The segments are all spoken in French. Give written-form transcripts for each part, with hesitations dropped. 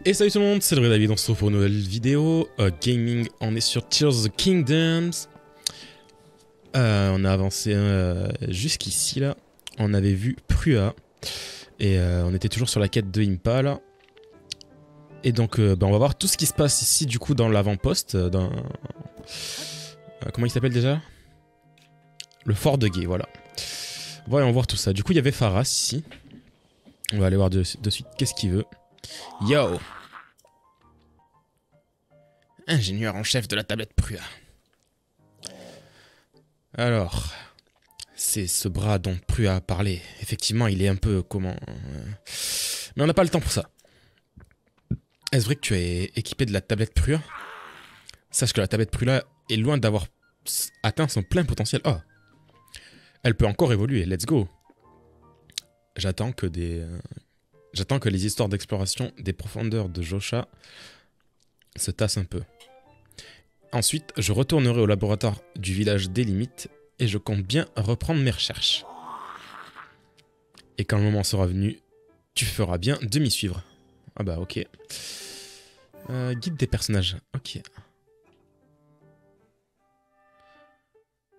Et salut tout le monde, c'est le vrai David, on se retrouve pour une nouvelle vidéo gaming. On est sur Tears of the Kingdoms. On a avancé jusqu'ici là. On avait vu Prua. Et on était toujours sur la quête de Impa là. Et donc on va voir tout ce qui se passe ici du coup dans l'avant-poste. Comment il s'appelle déjà? Le fort de Gué, voilà. Voyons voir tout ça. Du coup il y avait Pharas ici. On va aller voir de suite qu'est-ce qu'il veut. Yo! Ingénieur en chef de la tablette Prua. Alors, c'est ce bras dont Prua a parlé. Effectivement, il est un peu comment... Mais on n'a pas le temps pour ça. Est-ce vrai que tu es équipé de la tablette Prua? Sache que la tablette Prua est loin d'avoir atteint son plein potentiel. Oh! Elle peut encore évoluer, let's go! J'attends que les histoires d'exploration des profondeurs de Josha se tassent un peu. Ensuite, je retournerai au laboratoire du village des limites et je compte bien reprendre mes recherches. Et quand le moment sera venu, tu feras bien de m'y suivre. Ah bah ok. Guide des personnages, ok.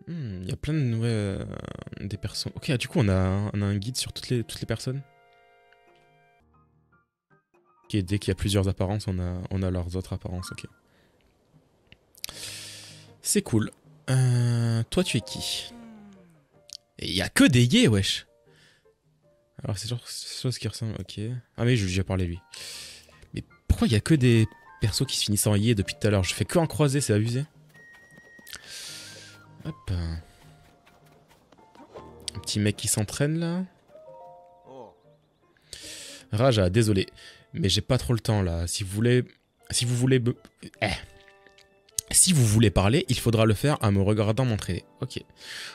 Il y a plein de nouvelles... des personnes... Ok, du coup on a un guide sur toutes les personnes. Ok, dès qu'il y a plusieurs apparences, on a leurs autres apparences, ok. C'est cool. Toi, tu es qui? Et il y a que des gays, wesh. Alors, c'est genre chose qui ressemble... Ok. Ah, mais je lui ai déjà parlé, lui. Mais pourquoi il y a que des persos qui se finissent en yé depuis tout à l'heure? Je fais que en croiser, c'est abusé. Hop. Un petit mec qui s'entraîne, là. Raja, désolé. Mais j'ai pas trop le temps, là. Si vous voulez... Si vous voulez parler, il faudra le faire en me regardant m'entraîner. Ok.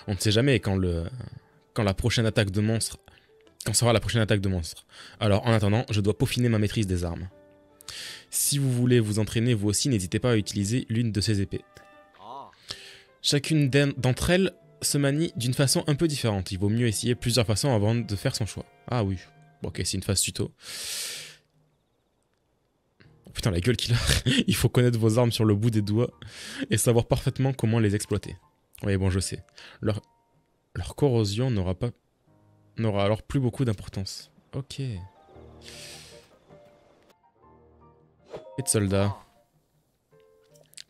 On ne sait jamais quand la prochaine attaque de monstre... Quand sera la prochaine attaque de monstre. Alors, en attendant, je dois peaufiner ma maîtrise des armes. Si vous voulez vous entraîner, vous aussi, n'hésitez pas à utiliser l'une de ces épées. Chacune d'entre elles se manie d'une façon un peu différente. Il vaut mieux essayer plusieurs façons avant de faire son choix. Ah oui. Bon, ok, c'est une phase tuto. Putain, la gueule qu'il a. Il faut connaître vos armes sur le bout des doigts et savoir parfaitement comment les exploiter. Oui, bon, je sais. Leur corrosion n'aura alors plus beaucoup d'importance. Ok. Et de soldats.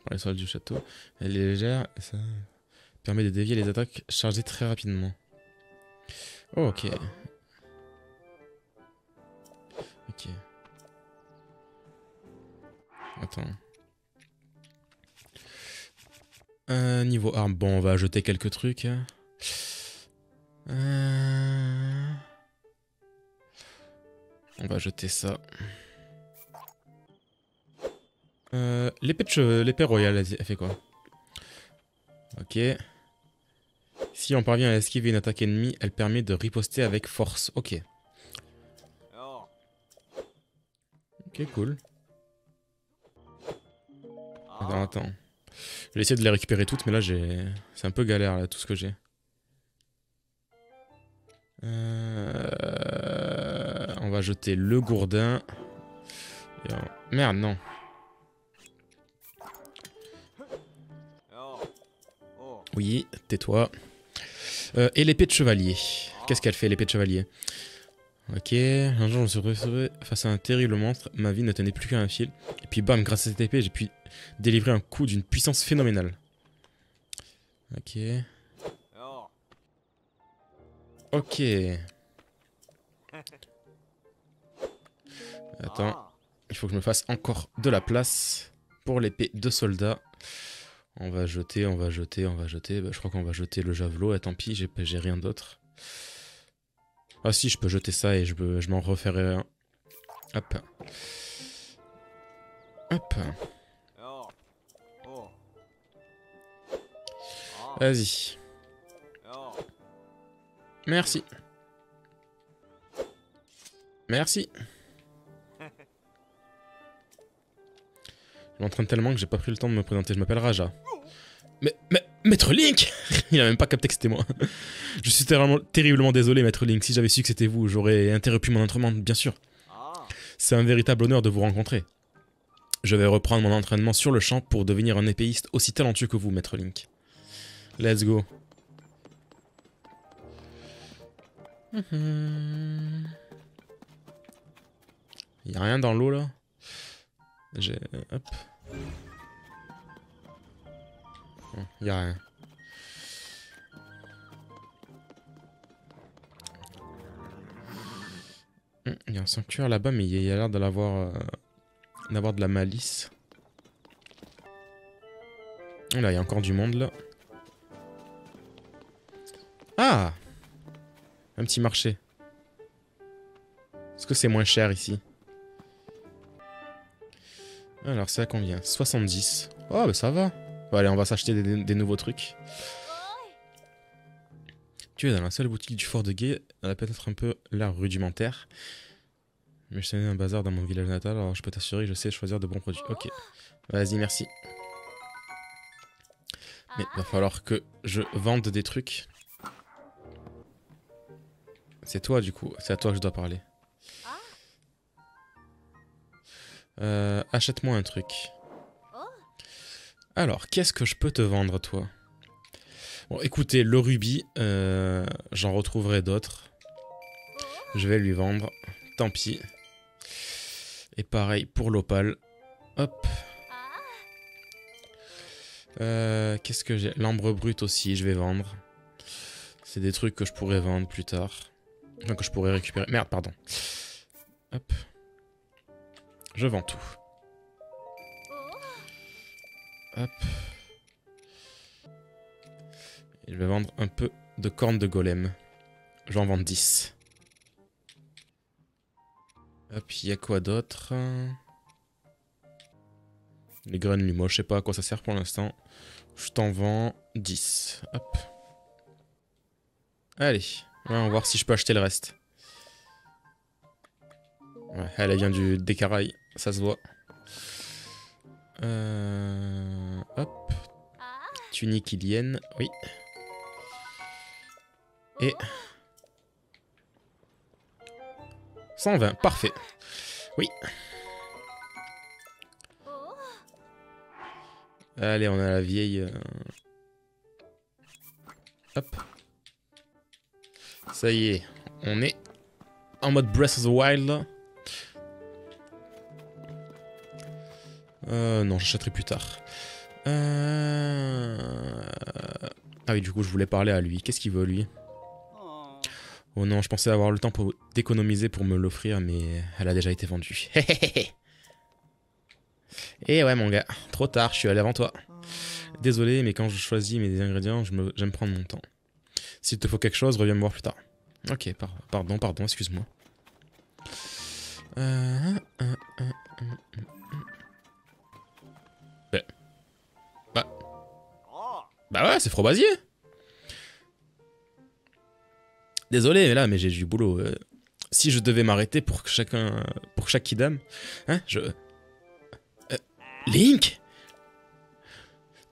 Pour les soldats du château. Elle est légère et ça permet de dévier les attaques chargées très rapidement. Oh, ok. Ok. Attends. Niveau arme, bon, on va jeter quelques trucs. On va jeter ça. L'épée royale, elle fait quoi? Ok. Si on parvient à esquiver une attaque ennemie, elle permet de riposter avec force. Ok. Ok, cool. Attends. Je vais essayer de les récupérer toutes, mais là c'est un peu galère là, tout ce que j'ai. On va jeter le gourdin. Merde, non. Oui, tais-toi. Et l'épée de chevalier. Qu'est-ce qu'elle fait, l'épée de chevalier? Ok, un jour je me suis retrouvé face à un terrible monstre, ma vie ne tenait plus qu'à un fil. Et puis bam, grâce à cette épée, j'ai pu délivrer un coup d'une puissance phénoménale. Ok. Ok. Attends, il faut que je me fasse encore de la place pour l'épée de soldat. On va jeter. Bah, je crois qu'on va jeter le javelot, et tant pis, j'ai rien d'autre. Ah si, je peux jeter ça et je m'en referai un. Hop. Hop. Vas-y. Merci. Merci. Je m'entraîne tellement que j'ai pas pris le temps de me présenter. Je m'appelle Raja. Mais Maître Link! Il a même pas capté que c'était moi. Je suis terriblement désolé, Maître Link. Si j'avais su que c'était vous, j'aurais interrompu mon entraînement, bien sûr. C'est un véritable honneur de vous rencontrer. Je vais reprendre mon entraînement sur le champ pour devenir un épéiste aussi talentueux que vous, Maître Link. Let's go. Y'a rien dans l'eau là. J'ai... Hop. Y'a rien. Il y a un sanctuaire là-bas, mais il y a l'air de l'avoir... d'avoir de la malice. Oh là, il y a encore du monde là. Ah! Un petit marché. Est-ce que c'est moins cher ici? Alors, c'est à combien? 70. Oh, bah ça va. Bon, allez, on va s'acheter des nouveaux trucs. Tu es dans la seule boutique du fort de Gué. Elle a peut-être un peu l'air rudimentaire. Mais je tenais un bazar dans mon village natal, alors je peux t'assurer que je sais choisir de bons produits. Ok. Vas-y, merci. Mais il va falloir que je vende des trucs. C'est toi, du coup. C'est à toi que je dois parler. Achète-moi un truc. Alors, qu'est-ce que je peux te vendre, toi? Bon, écoutez, le rubis, j'en retrouverai d'autres. Je vais lui vendre. Tant pis. Et pareil pour l'opale. Hop. Qu'est-ce que j'ai? L'ambre brut aussi, je vais vendre. C'est des trucs que je pourrais vendre plus tard. Enfin, que je pourrais récupérer. Merde, pardon. Hop. Je vends tout. Hop. Et je vais vendre un peu de cornes de golem. Je vais en vendre 10. Hop, il y a quoi d'autre? Les graines limo, je sais pas à quoi ça sert pour l'instant. Je t'en vends 10. Hop. Allez, on va voir si je peux acheter le reste. Ouais, elle vient des Caraïbes, ça se voit. Hop. Tunique ilienne, oui. Et... 120, parfait. Oui. Allez, on a la vieille... Hop. Ça y est, on est en mode Breath of the Wild là. Non, j'achèterai plus tard. Ah oui, du coup, je voulais parler à lui. Qu'est-ce qu'il veut, lui? Oh non, je pensais avoir le temps pour d'économiser pour me l'offrir, mais elle a déjà été vendue. Et ouais, mon gars, trop tard, je suis allé avant toi. Désolé, mais quand je choisis mes ingrédients, j'aime prendre mon temps. S'il te faut quelque chose, reviens me voir plus tard. Ok, pardon, excuse-moi. Bah ouais, c'est Frobasier. Désolé, mais j'ai du boulot. Si je devais m'arrêter pour chaque kidam, hein, Link,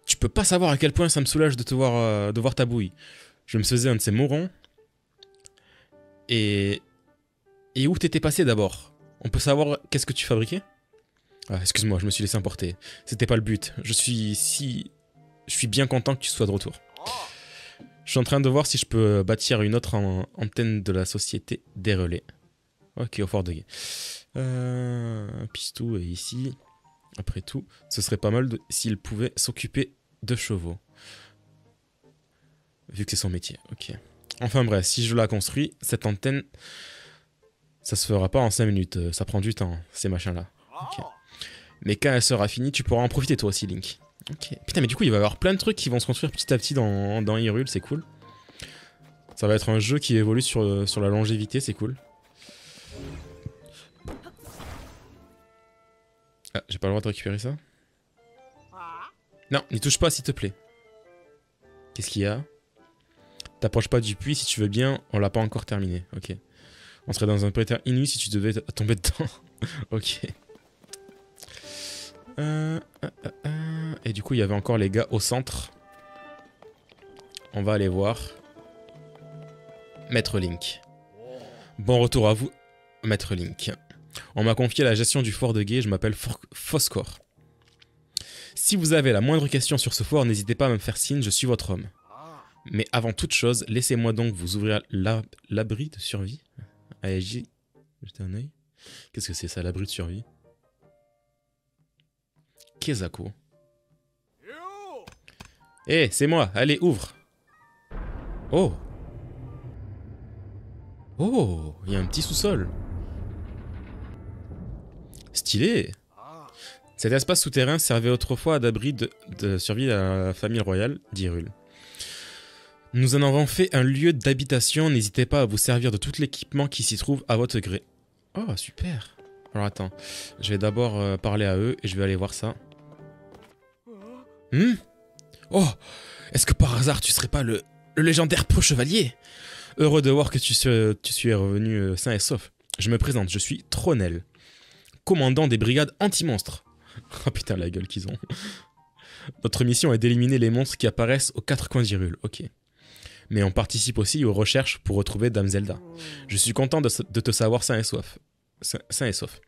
tu peux pas savoir à quel point ça me soulage de voir ta bouille. Je me faisais un de ces morons. Et où t'étais passé d'abord? On peut savoir qu'est-ce que tu fabriquais? Ah, excuse-moi, je me suis laissé emporter. C'était pas le but. Je suis bien content que tu sois de retour. Je suis en train de voir si je peux bâtir une autre antenne de la société des relais. Ok, au fort de Gué. Pistou est ici. Après tout, ce serait pas mal s'il pouvait s'occuper de chevaux. Vu que c'est son métier, ok. Enfin bref, si je la construis, cette antenne, ça se fera pas en 5 minutes. Ça prend du temps, ces machins-là. Ok. Mais quand elle sera finie, tu pourras en profiter toi aussi, Link. Ok. Putain, mais du coup, il va y avoir plein de trucs qui vont se construire petit à petit dans Hyrule, c'est cool. Ça va être un jeu qui évolue sur la longévité, c'est cool. Ah, j'ai pas le droit de récupérer ça? Non, n'y touche pas s'il te plaît. Qu'est-ce qu'il y a? T'approches pas du puits si tu veux bien, on l'a pas encore terminé. Ok. On serait dans un prétère inouï si tu devais tomber dedans. Ok. Et du coup, il y avait encore les gars au centre. On va aller voir. Maître Link. Bon retour à vous, Maître Link. On m'a confié la gestion du fort de Gué, je m'appelle Foscor. Si vous avez la moindre question sur ce fort, n'hésitez pas à me faire signe, je suis votre homme. Mais avant toute chose, laissez-moi donc vous ouvrir l'abri de survie. Allez, jetez un œil. Qu'est-ce que c'est ça, l'abri de survie? Kezako. Eh, c'est moi, allez, ouvre. Oh. Oh, il y a un petit sous-sol. Stylé. Cet espace souterrain servait autrefois d'abri de survie à la famille royale d'Hyrule. Nous en avons fait un lieu d'habitation, n'hésitez pas à vous servir de tout l'équipement qui s'y trouve à votre gré. Oh, super. Alors attends, je vais d'abord parler à eux et je vais aller voir ça. Oh, est-ce que par hasard tu serais pas le légendaire Pro Chevalier? Heureux de voir que tu suis revenu sain et sauf. Je me présente, je suis Tronel, commandant des brigades anti-monstres. Oh putain la gueule qu'ils ont. Notre mission est d'éliminer les monstres qui apparaissent aux quatre coins d'Hyrule, ok. Mais on participe aussi aux recherches pour retrouver Dame Zelda. Je suis content de te savoir sain et sauf. Sain et sauf.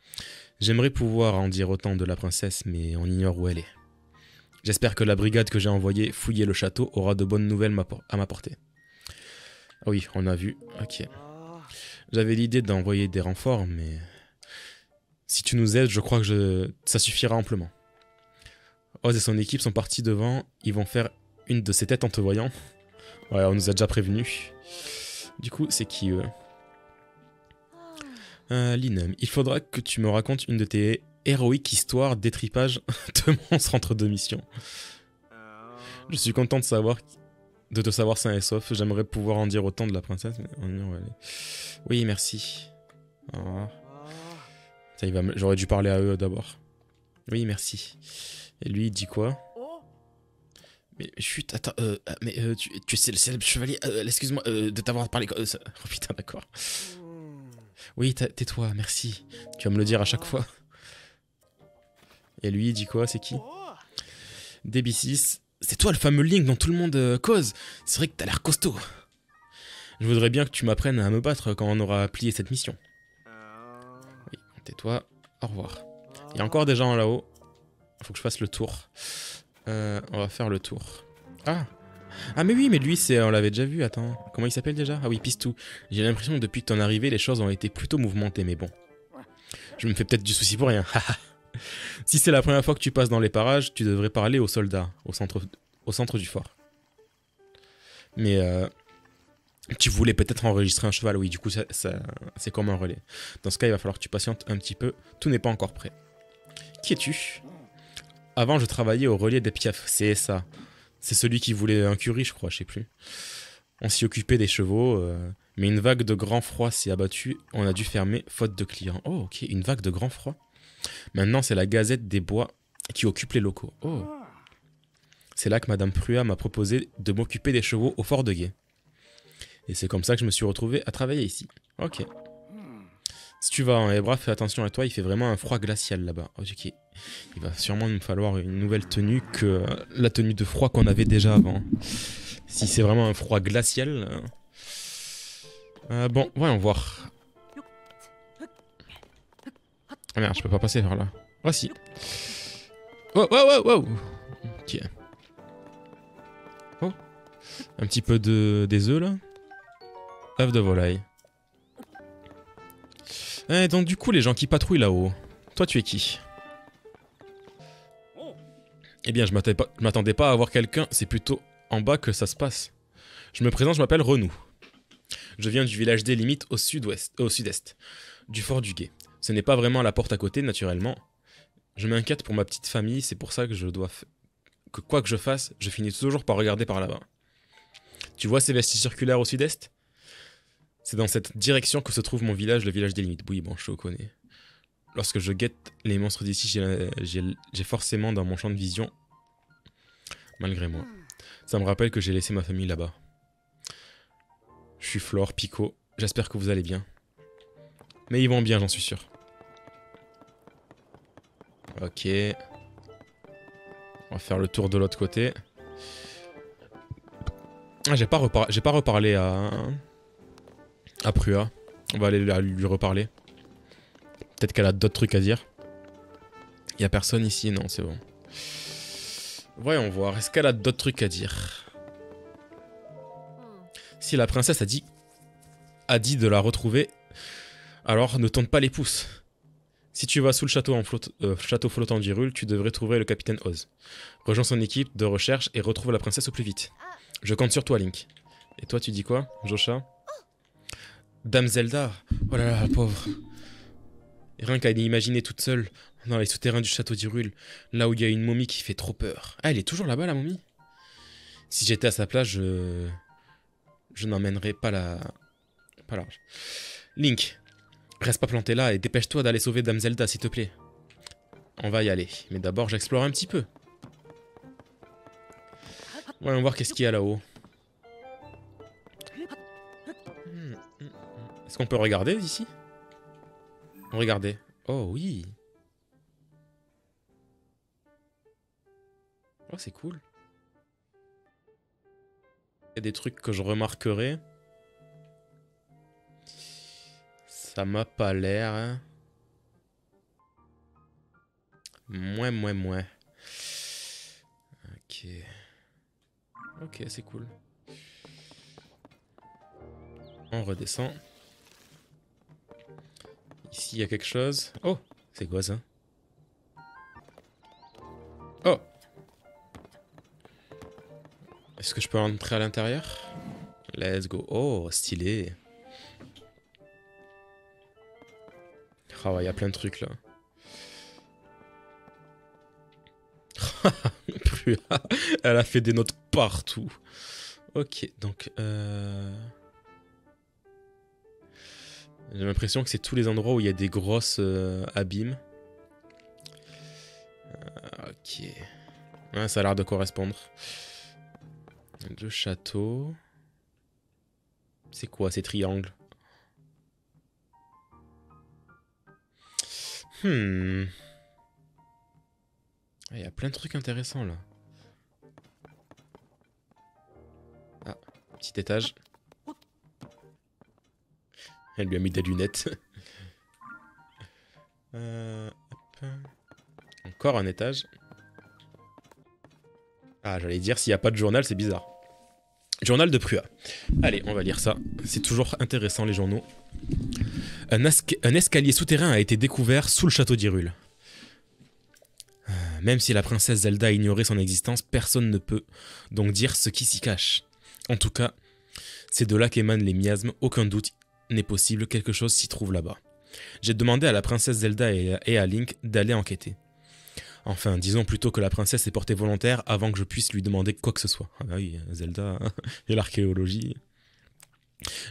J'aimerais pouvoir en dire autant de la princesse, mais on ignore où elle est. J'espère que la brigade que j'ai envoyée fouiller le château aura de bonnes nouvelles à m'apporter. Ah oui, on a vu, ok. J'avais l'idée d'envoyer des renforts, mais... Si tu nous aides, je crois que ça suffira amplement. Oz et son équipe sont partis devant, ils vont faire une de ces têtes en te voyant. Ouais, on nous a déjà prévenus. Du coup, c'est qui eux? Linem, il faudra que tu me racontes une de tes héroïques histoires d'étripage de monstres entre deux missions. Je suis content de te savoir sain et sauf. J'aimerais pouvoir en dire autant de la princesse. Mais oui, merci. Ah. J'aurais dû parler à eux d'abord. Oui, merci. Et lui, il dit quoi? Mais chut, attends, tu sais, le célèbre chevalier, excuse-moi de t'avoir parlé... oh putain, d'accord. Oui, tais-toi, merci. Tu vas me le dire à chaque fois. Et lui, il dit quoi? C'est qui? DB6, c'est toi le fameux Link dont tout le monde cause. C'est vrai que t'as l'air costaud. Je voudrais bien que tu m'apprennes à me battre quand on aura plié cette mission. Oui, tais-toi, au revoir. Il y a encore des gens là-haut. Faut que je fasse le tour. On va faire le tour. Ah mais oui, mais lui, on l'avait déjà vu, attends. Comment il s'appelle déjà? Ah oui, Pistou. J'ai l'impression que depuis ton arrivée, les choses ont été plutôt mouvementées, mais bon. Je me fais peut-être du souci pour rien. Si c'est la première fois que tu passes dans les parages, tu devrais parler aux soldats, au centre du fort. Mais tu voulais peut-être enregistrer un cheval, oui, du coup, c'est comme un relais. Dans ce cas, il va falloir que tu patientes un petit peu. Tout n'est pas encore prêt. Qui es-tu? Avant, je travaillais au relais des Piaf, c'est ça. C'est celui qui voulait un curry, je crois, je sais plus. On s'y occupait des chevaux, mais une vague de grand froid s'est abattue, on a dû fermer, faute de clients. Oh, ok, une vague de grand froid. Maintenant, c'est la Gazette des Bois qui occupe les locaux. Oh. C'est là que Madame Prua m'a proposé de m'occuper des chevaux au fort de Gué. Et c'est comme ça que je me suis retrouvé à travailler ici. Ok. Si tu vas en Hebra, fais attention à toi, il fait vraiment un froid glacial là-bas. Ok. Il va sûrement nous falloir une nouvelle tenue que la tenue de froid qu'on avait déjà avant. Si c'est vraiment un froid glacial... bon, voyons voir. Ah merde, je peux pas passer par là. Oh si. Oh, wow, wow, wow. Ok. Oh. Un petit peu des œufs là. Œufs de volaille. Donc du coup, les gens qui patrouillent là-haut, toi tu es qui? Eh bien, je m'attendais pas à avoir quelqu'un, c'est plutôt en bas que ça se passe. Je me présente, je m'appelle Renou. Je viens du village des limites au sud-est, du fort du Gué. Ce n'est pas vraiment la porte à côté, naturellement. Je m'inquiète pour ma petite famille, c'est pour ça que quoi que je fasse, je finis toujours par regarder par là-bas. Tu vois ces vestiges circulaires au sud-est? C'est dans cette direction que se trouve mon village, le village des limites. Oui, bon, je le connais. Lorsque je guette les monstres d'ici, j'ai forcément dans mon champ de vision, malgré moi. Ça me rappelle que j'ai laissé ma famille là-bas. Je suis Flore, Pico, j'espère que vous allez bien. Mais ils vont bien, j'en suis sûr. Ok. On va faire le tour de l'autre côté. Ah, j'ai pas reparlé à Prua. On va aller lui reparler. Peut-être qu'elle a d'autres trucs à dire. Y a personne ici? Non, c'est bon. Voyons voir. Est-ce qu'elle a d'autres trucs à dire? Si la princesse a dit de la retrouver, alors ne tourne pas les pouces. Si tu vas sous le château, château flottant d'Hyrule, tu devrais trouver le capitaine Oz. Rejoins son équipe de recherche et retrouve la princesse au plus vite. Je compte sur toi, Link. Et toi, tu dis quoi, Josha? Dame Zelda. Oh là là, la pauvre. Et rien qu'à l'imaginer toute seule, dans les souterrains du château d'Hyrule, là où il y a une momie qui fait trop peur. Ah, elle est toujours là-bas, la momie? Si j'étais à sa place, je n'emmènerais pas la... Pas large. Link, reste pas planté là et dépêche-toi d'aller sauver Dame Zelda, s'il te plaît. On va y aller. Mais d'abord, j'explore un petit peu. Voyons voir qu'est-ce qu'il y a là-haut. Est-ce qu'on peut regarder ici? Regardez. Oh oui. Oh, c'est cool. Il y a des trucs que je remarquerai. Ça m'a pas l'air. Hein. Mouais. Ok. Ok, c'est cool. On redescend. Ici, il y a quelque chose. Oh, c'est quoi ça? Oh! Est-ce que je peux entrer à l'intérieur? Let's go. Oh, stylé. Ah ouais, il y a plein de trucs là. Elle a fait des notes partout. Ok, donc... J'ai l'impression que c'est tous les endroits où il y a des grosses abîmes. Ok. Ouais, ça a l'air de correspondre. Le château. C'est quoi ces triangles? Il y a plein de trucs intéressants là. Ah, petit étage. Elle lui a mis des lunettes. Hop. Encore un étage. Ah, j'allais dire, s'il n'y a pas de journal, c'est bizarre. Journal de Prua. Allez, on va lire ça. C'est toujours intéressant, les journaux. Un escalier souterrain a été découvert sous le château d'Hyrule. Même si la princesse Zelda a ignoré son existence, personne ne peut donc dire ce qui s'y cache. En tout cas, c'est de là qu'émanent les miasmes, aucun doute n'est possible, quelque chose s'y trouve là-bas. J'ai demandé à la princesse Zelda et à Link d'aller enquêter. Enfin, disons plutôt que la princesse est portée volontaire avant que je puisse lui demander quoi que ce soit. Ah bah oui, Zelda et l'archéologie.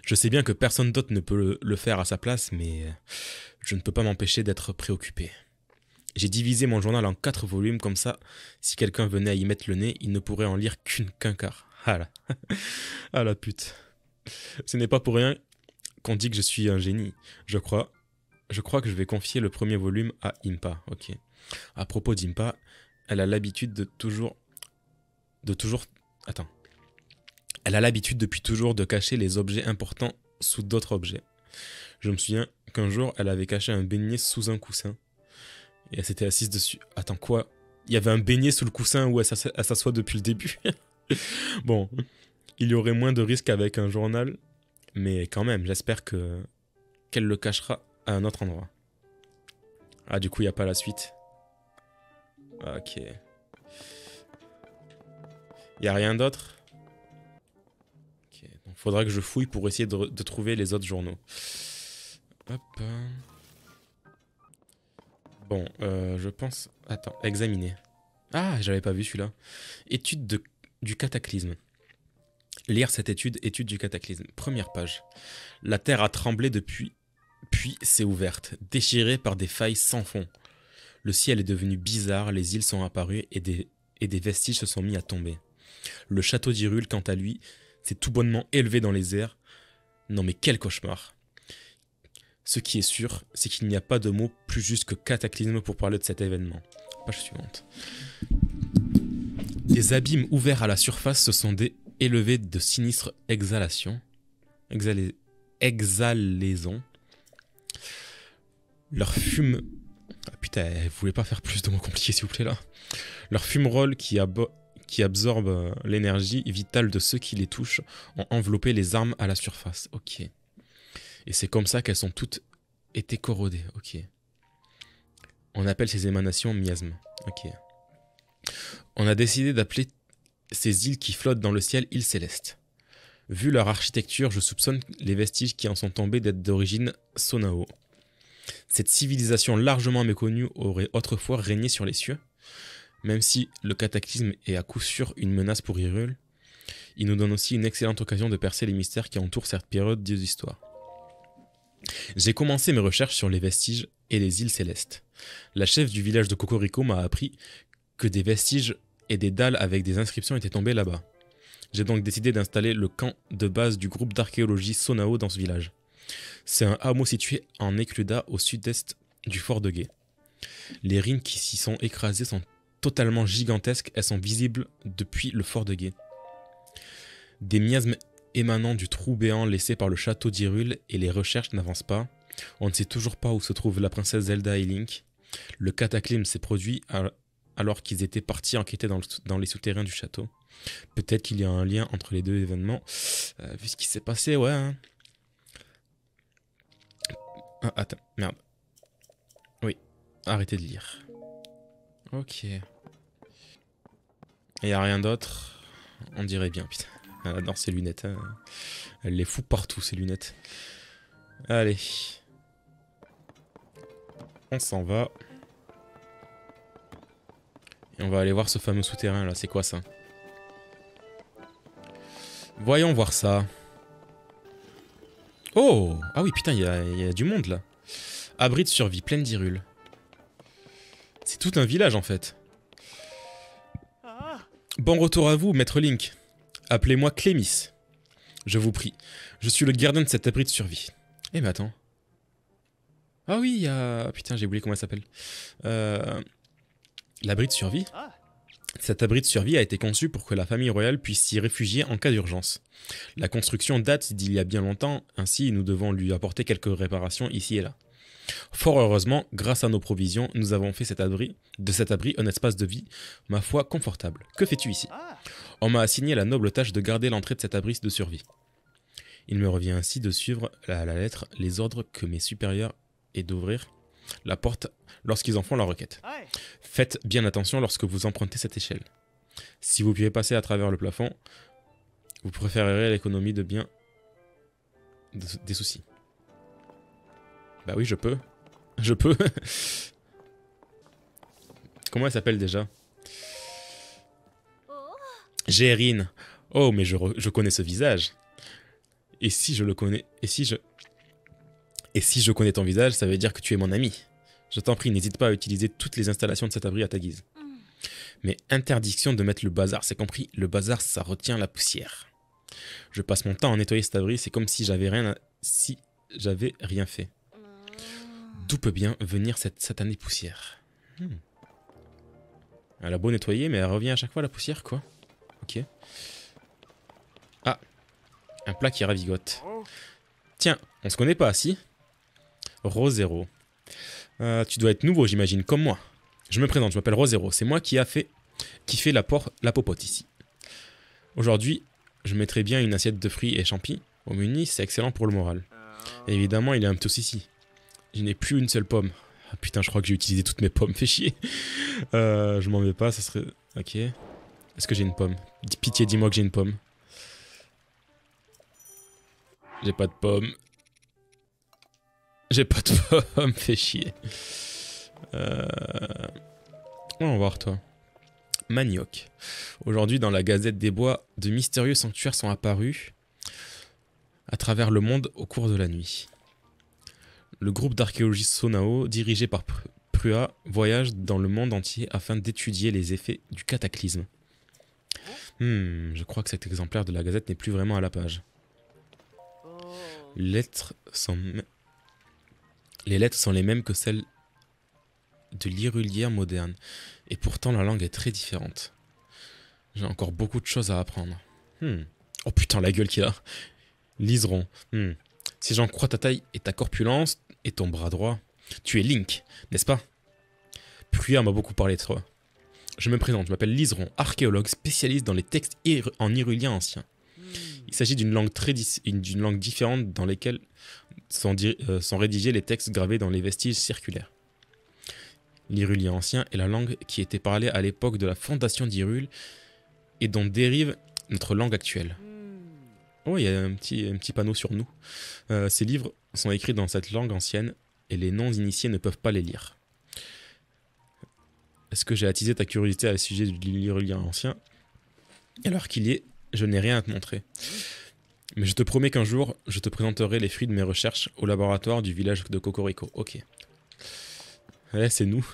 Je sais bien que personne d'autre ne peut le faire à sa place, mais je ne peux pas m'empêcher d'être préoccupé. J'ai divisé mon journal en 4 volumes, comme ça, si quelqu'un venait à y mettre le nez, il ne pourrait en lire qu'un quart. Ah là. Ah la pute. Ce n'est pas pour rien qu'on dit que je suis un génie. Je crois que je vais confier le premier volume à Impa. Ok. À propos d'Impa, elle a l'habitude Attends. Elle a l'habitude depuis toujours de cacher les objets importants sous d'autres objets. Je me souviens qu'un jour, elle avait caché un beignet sous un coussin. Et elle s'était assise dessus. Attends, quoi? Il y avait un beignet sous le coussin où elle s'assoit depuis le début. Bon, il y aurait moins de risques avec un journal, mais quand même, j'espère qu'elle le cachera à un autre endroit. Ah, du coup, il n'y a pas la suite. Ok. Il n'y a rien d'autre? Ok, donc faudra que je fouille pour essayer de trouver les autres journaux. Hop. Bon, je pense... Attends, examiner. Ah, j'avais pas vu celui-là. Étude du cataclysme. Lire cette étude du cataclysme. Première page. La terre a tremblé depuis, puis s'est ouverte, déchirée par des failles sans fond. Le ciel est devenu bizarre, les îles sont apparues et des vestiges se sont mis à tomber. Le château d'Hyrule, quant à lui, s'est tout bonnement élevé dans les airs. Non mais quel cauchemar! Ce qui est sûr, c'est qu'il n'y a pas de mot plus juste que cataclysme pour parler de cet événement. Page suivante. Des abîmes ouverts à la surface se sont élevés de sinistres exhalaisons. Leur fume... Ah putain, vous voulez pas faire plus de mots compliqués s'il vous plaît là. Leur fumerolles qui absorbe l'énergie vitale de ceux qui les touchent ont enveloppé les armes à la surface. Ok. Et c'est comme ça qu'elles sont toutes été corrodées. Ok. On appelle ces émanations miasmes. Ok. On a décidé d'appeler ces îles qui flottent dans le ciel îles célestes. Vu leur architecture, je soupçonne les vestiges qui en sont tombés d'être d'origine Sonao. Cette civilisation largement méconnue aurait autrefois régné sur les cieux. Même si le cataclysme est à coup sûr une menace pour Hyrule, il nous donne aussi une excellente occasion de percer les mystères qui entourent cette période des histoires. J'ai commencé mes recherches sur les vestiges et les îles célestes. La chef du village de Cocorico m'a appris que des vestiges et des dalles avec des inscriptions étaient tombés là-bas. J'ai donc décidé d'installer le camp de base du groupe d'archéologie Sonao dans ce village. C'est un hameau situé en écluda au sud-est du fort de Gué. Les ruines qui s'y sont écrasées sont totalement gigantesques, elles sont visibles depuis le fort de Gué. Des miasmes émanant du trou béant laissé par le château d'Hyrule et les recherches n'avancent pas. On ne sait toujours pas où se trouve la princesse Zelda et Link. Le cataclysme s'est produit alors qu'ils étaient partis enquêter dans les souterrains du château. Peut-être qu'il y a un lien entre les deux événements. Vu ce qui s'est passé, ouais. Hein. Ah, attends, merde. Oui, arrêtez de lire. Ok. Et y a rien d'autre. On dirait bien, putain. Elle adore ses lunettes. Hein. Elle les fout partout, ces lunettes. Allez. On s'en va. Et on va aller voir ce fameux souterrain là. C'est quoi ça? Voyons voir ça. Oh! Ah oui, putain, il y a du monde là. Abri de survie, plaine d'Hyrule. C'est tout un village en fait. Bon retour à vous, maître Link. Appelez-moi Clémis. Je vous prie. Je suis le gardien de cet abri de survie. Eh mais attends. Ah oui, il y a... Putain, j'ai oublié comment elle s'appelle. L'abri de survie. Cet abri de survie a été conçu pour que la famille royale puisse s'y réfugier en cas d'urgence. La construction date d'il y a bien longtemps, ainsi nous devons lui apporter quelques réparations ici et là. Fort heureusement, grâce à nos provisions, nous avons fait de cet abri un espace de vie, ma foi, confortable. Que fais-tu ici? On m'a assigné la noble tâche de garder l'entrée de cet abri de survie. Il me revient ainsi de suivre à la lettre les ordres que mes supérieurs et d'ouvrir la porte lorsqu'ils en font la requête. Faites bien attention lorsque vous empruntez cette échelle. Si vous pouvez passer à travers le plafond, vous préférerez l'économie de bien des soucis. Bah oui, je peux. Je peux. Comment elle s'appelle déjà? Gérine. Oh, mais je connais ce visage. Et si je le connais... Et si je connais ton visage, ça veut dire que tu es mon ami. Je t'en prie, n'hésite pas à utiliser toutes les installations de cet abri à ta guise. Mais interdiction de mettre le bazar, c'est compris. Le bazar, ça retient la poussière. Je passe mon temps à nettoyer cet abri, c'est comme si j'avais rien fait. D'où peut bien venir cette satanée poussière? Elle a beau nettoyer, mais elle revient à chaque fois la poussière, quoi. Ok. Ah, un plat qui ravigote. Tiens, on se connaît pas, si? Rosero. Tu dois être nouveau, j'imagine, comme moi. Je me présente, je m'appelle Rosero. C'est moi qui fait la popote ici. Aujourd'hui, je mettrai bien une assiette de fruits et champis au menu, c'est excellent pour le moral. Et évidemment, il est un peu ici. Je n'ai plus une seule pomme. Ah, putain, je crois que j'ai utilisé toutes mes pommes, fais chier. Je m'en vais pas, ça serait... Ok. Est-ce que j'ai une pomme? Pitié, dis-moi que j'ai une pomme. J'ai pas de pomme. J'ai pas de pomme, fais chier. On va voir toi. Manioc. Aujourd'hui, dans la Gazette des Bois, de mystérieux sanctuaires sont apparus à travers le monde au cours de la nuit. Le groupe d'archéologie Sonao, dirigé par Prua, voyage dans le monde entier afin d'étudier les effets du cataclysme. Je crois que cet exemplaire de la Gazette n'est plus vraiment à la page. Les lettres sont les mêmes que celles de l'Hyrulière moderne, et pourtant la langue est très différente. J'ai encore beaucoup de choses à apprendre. Oh putain, la gueule qu'il a. Liseron. Si j'en crois ta taille et ta corpulence et ton bras droit, Tu es Link, n'est-ce pas? Prua m'a beaucoup parlé de toi. Je me présente, je m'appelle Liseron, archéologue spécialiste dans les textes en hyrulien ancien. Il s'agit d'une langue, d'une langue différente dans laquelle sont rédigés les textes gravés dans les vestiges circulaires. L'hyrulien ancien est la langue qui était parlée à l'époque de la fondation d'Hyrule et dont dérive notre langue actuelle. Oh, il y a un petit panneau sur nous. Ces livres sont écrits dans cette langue ancienne et les non-initiés ne peuvent pas les lire. Est-ce que j'ai attisé ta curiosité à ce sujet du l'hyrulien ancien? Alors qu'il y est, je n'ai rien à te montrer. Mais je te promets qu'un jour, je te présenterai les fruits de mes recherches au laboratoire du village de Cocorico. Ok. Ouais, c'est nous.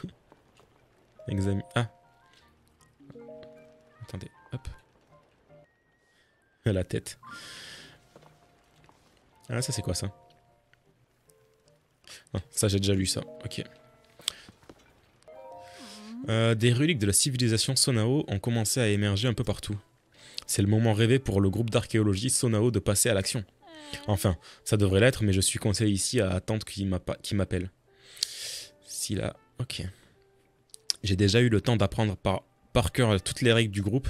Ah. Attendez, hop. La tête. Ah, ça c'est quoi ça? Ah, ça j'ai déjà lu ça, ok. Des reliques de la civilisation Sonao ont commencé à émerger un peu partout. C'est le moment rêvé pour le groupe d'archéologie Sonao de passer à l'action. Enfin, ça devrait l'être, mais je suis coincé ici à attendre qu'il m'appelle. Si là... Ok. J'ai déjà eu le temps d'apprendre par cœur toutes les règles du groupe.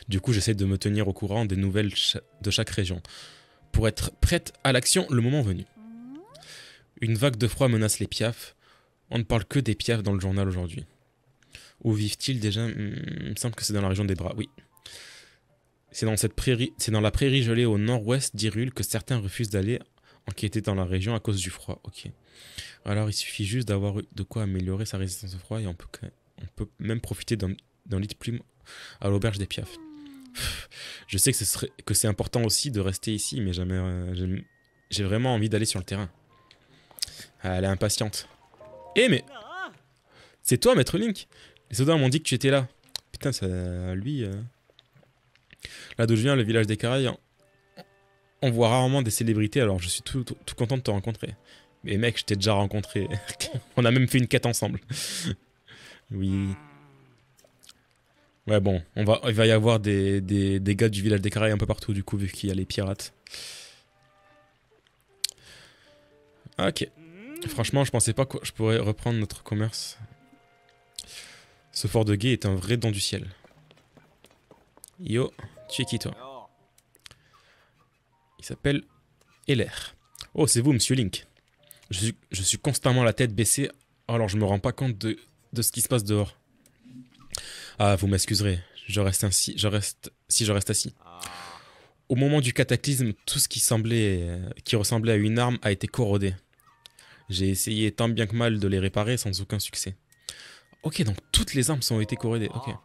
Du coup, j'essaie de me tenir au courant des nouvelles de chaque région. Pour être prête à l'action le moment venu. Une vague de froid menace les piafs. On ne parle que des piafs dans le journal aujourd'hui. Où vivent-ils déjà? Il me semble que c'est dans la région des Bras, oui. C'est dans la prairie gelée au nord-ouest d'Hyrule que certains refusent d'aller enquêter dans la région à cause du froid. Ok. Alors il suffit juste d'avoir de quoi améliorer sa résistance au froid et on peut même profiter d'un lit de plume à l'auberge des piafs. Je sais que c'est important aussi de rester ici, mais j'ai vraiment envie d'aller sur le terrain. Elle est impatiente. Eh mais... C'est toi, Maître Link? Les soldats m'ont dit que tu étais là. Putain, ça... Lui... Là d'où je viens, le village des Caraïbes, on voit rarement des célébrités, alors je suis tout content de te rencontrer. Mais mec, je t'ai déjà rencontré. On a même fait une quête ensemble. Oui. Ouais bon, il va y avoir des gars du village des Caraïbes un peu partout du coup, vu qu'il y a les pirates. Ok. Franchement, je pensais pas que je pourrais reprendre notre commerce. Ce fort de guet est un vrai don du ciel. Yo, tu es qui toi? Il s'appelle Heller. Oh, c'est vous, monsieur Link. Je suis constamment la tête baissée, alors je me rends pas compte de ce qui se passe dehors. Ah, vous m'excuserez, je reste assis. Au moment du cataclysme, tout ce qui ressemblait à une arme a été corrodé. J'ai essayé tant bien que mal de les réparer sans aucun succès. Ok, donc toutes les armes ont été corrodées, ok.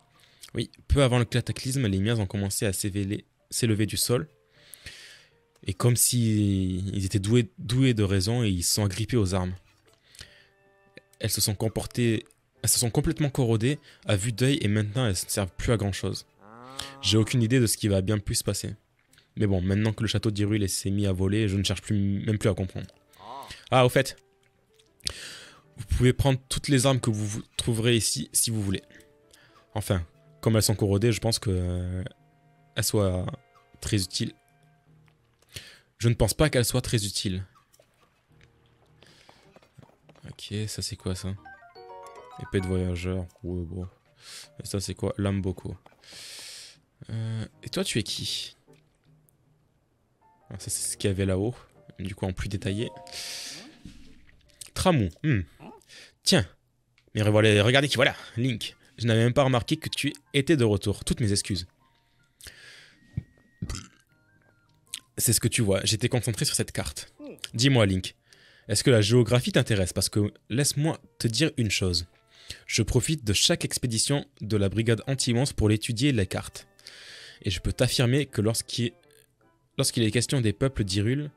Oui, peu avant le cataclysme, les miens ont commencé à s'élever du sol. Et comme s'ils étaient doués de raison et ils se sont agrippés aux armes. Elles se sont complètement corrodées à vue d'œil et maintenant elles ne servent plus à grand chose. J'ai aucune idée de ce qui va bien plus se passer. Mais bon, maintenant que le château d'Hyrule s'est mis à voler, je ne cherche même plus à comprendre. Ah, au fait, vous pouvez prendre toutes les armes que vous trouverez ici si vous voulez. Enfin, comme elles sont corrodées, je pense que elles soient très utiles. Je ne pense pas qu'elle soit très utile. Ok, ça c'est quoi ça? Épée de voyageur. Ouais, bon. Et ça c'est quoi? Lame Boko. Et toi tu es qui? Alors, ça c'est ce qu'il y avait là-haut. Du coup en plus détaillé. Tramou. Tiens. Mais voilà, regardez qui voilà. Link. Je n'avais même pas remarqué que tu étais de retour. Toutes mes excuses. C'est ce que tu vois, j'étais concentré sur cette carte. Dis-moi, Link, est-ce que la géographie t'intéresse? Parce que laisse-moi te dire une chose. Je profite de chaque expédition de la brigade anti-monstre pour l'étudier les cartes. Et je peux t'affirmer que lorsqu'il est question des peuples d'Hyrule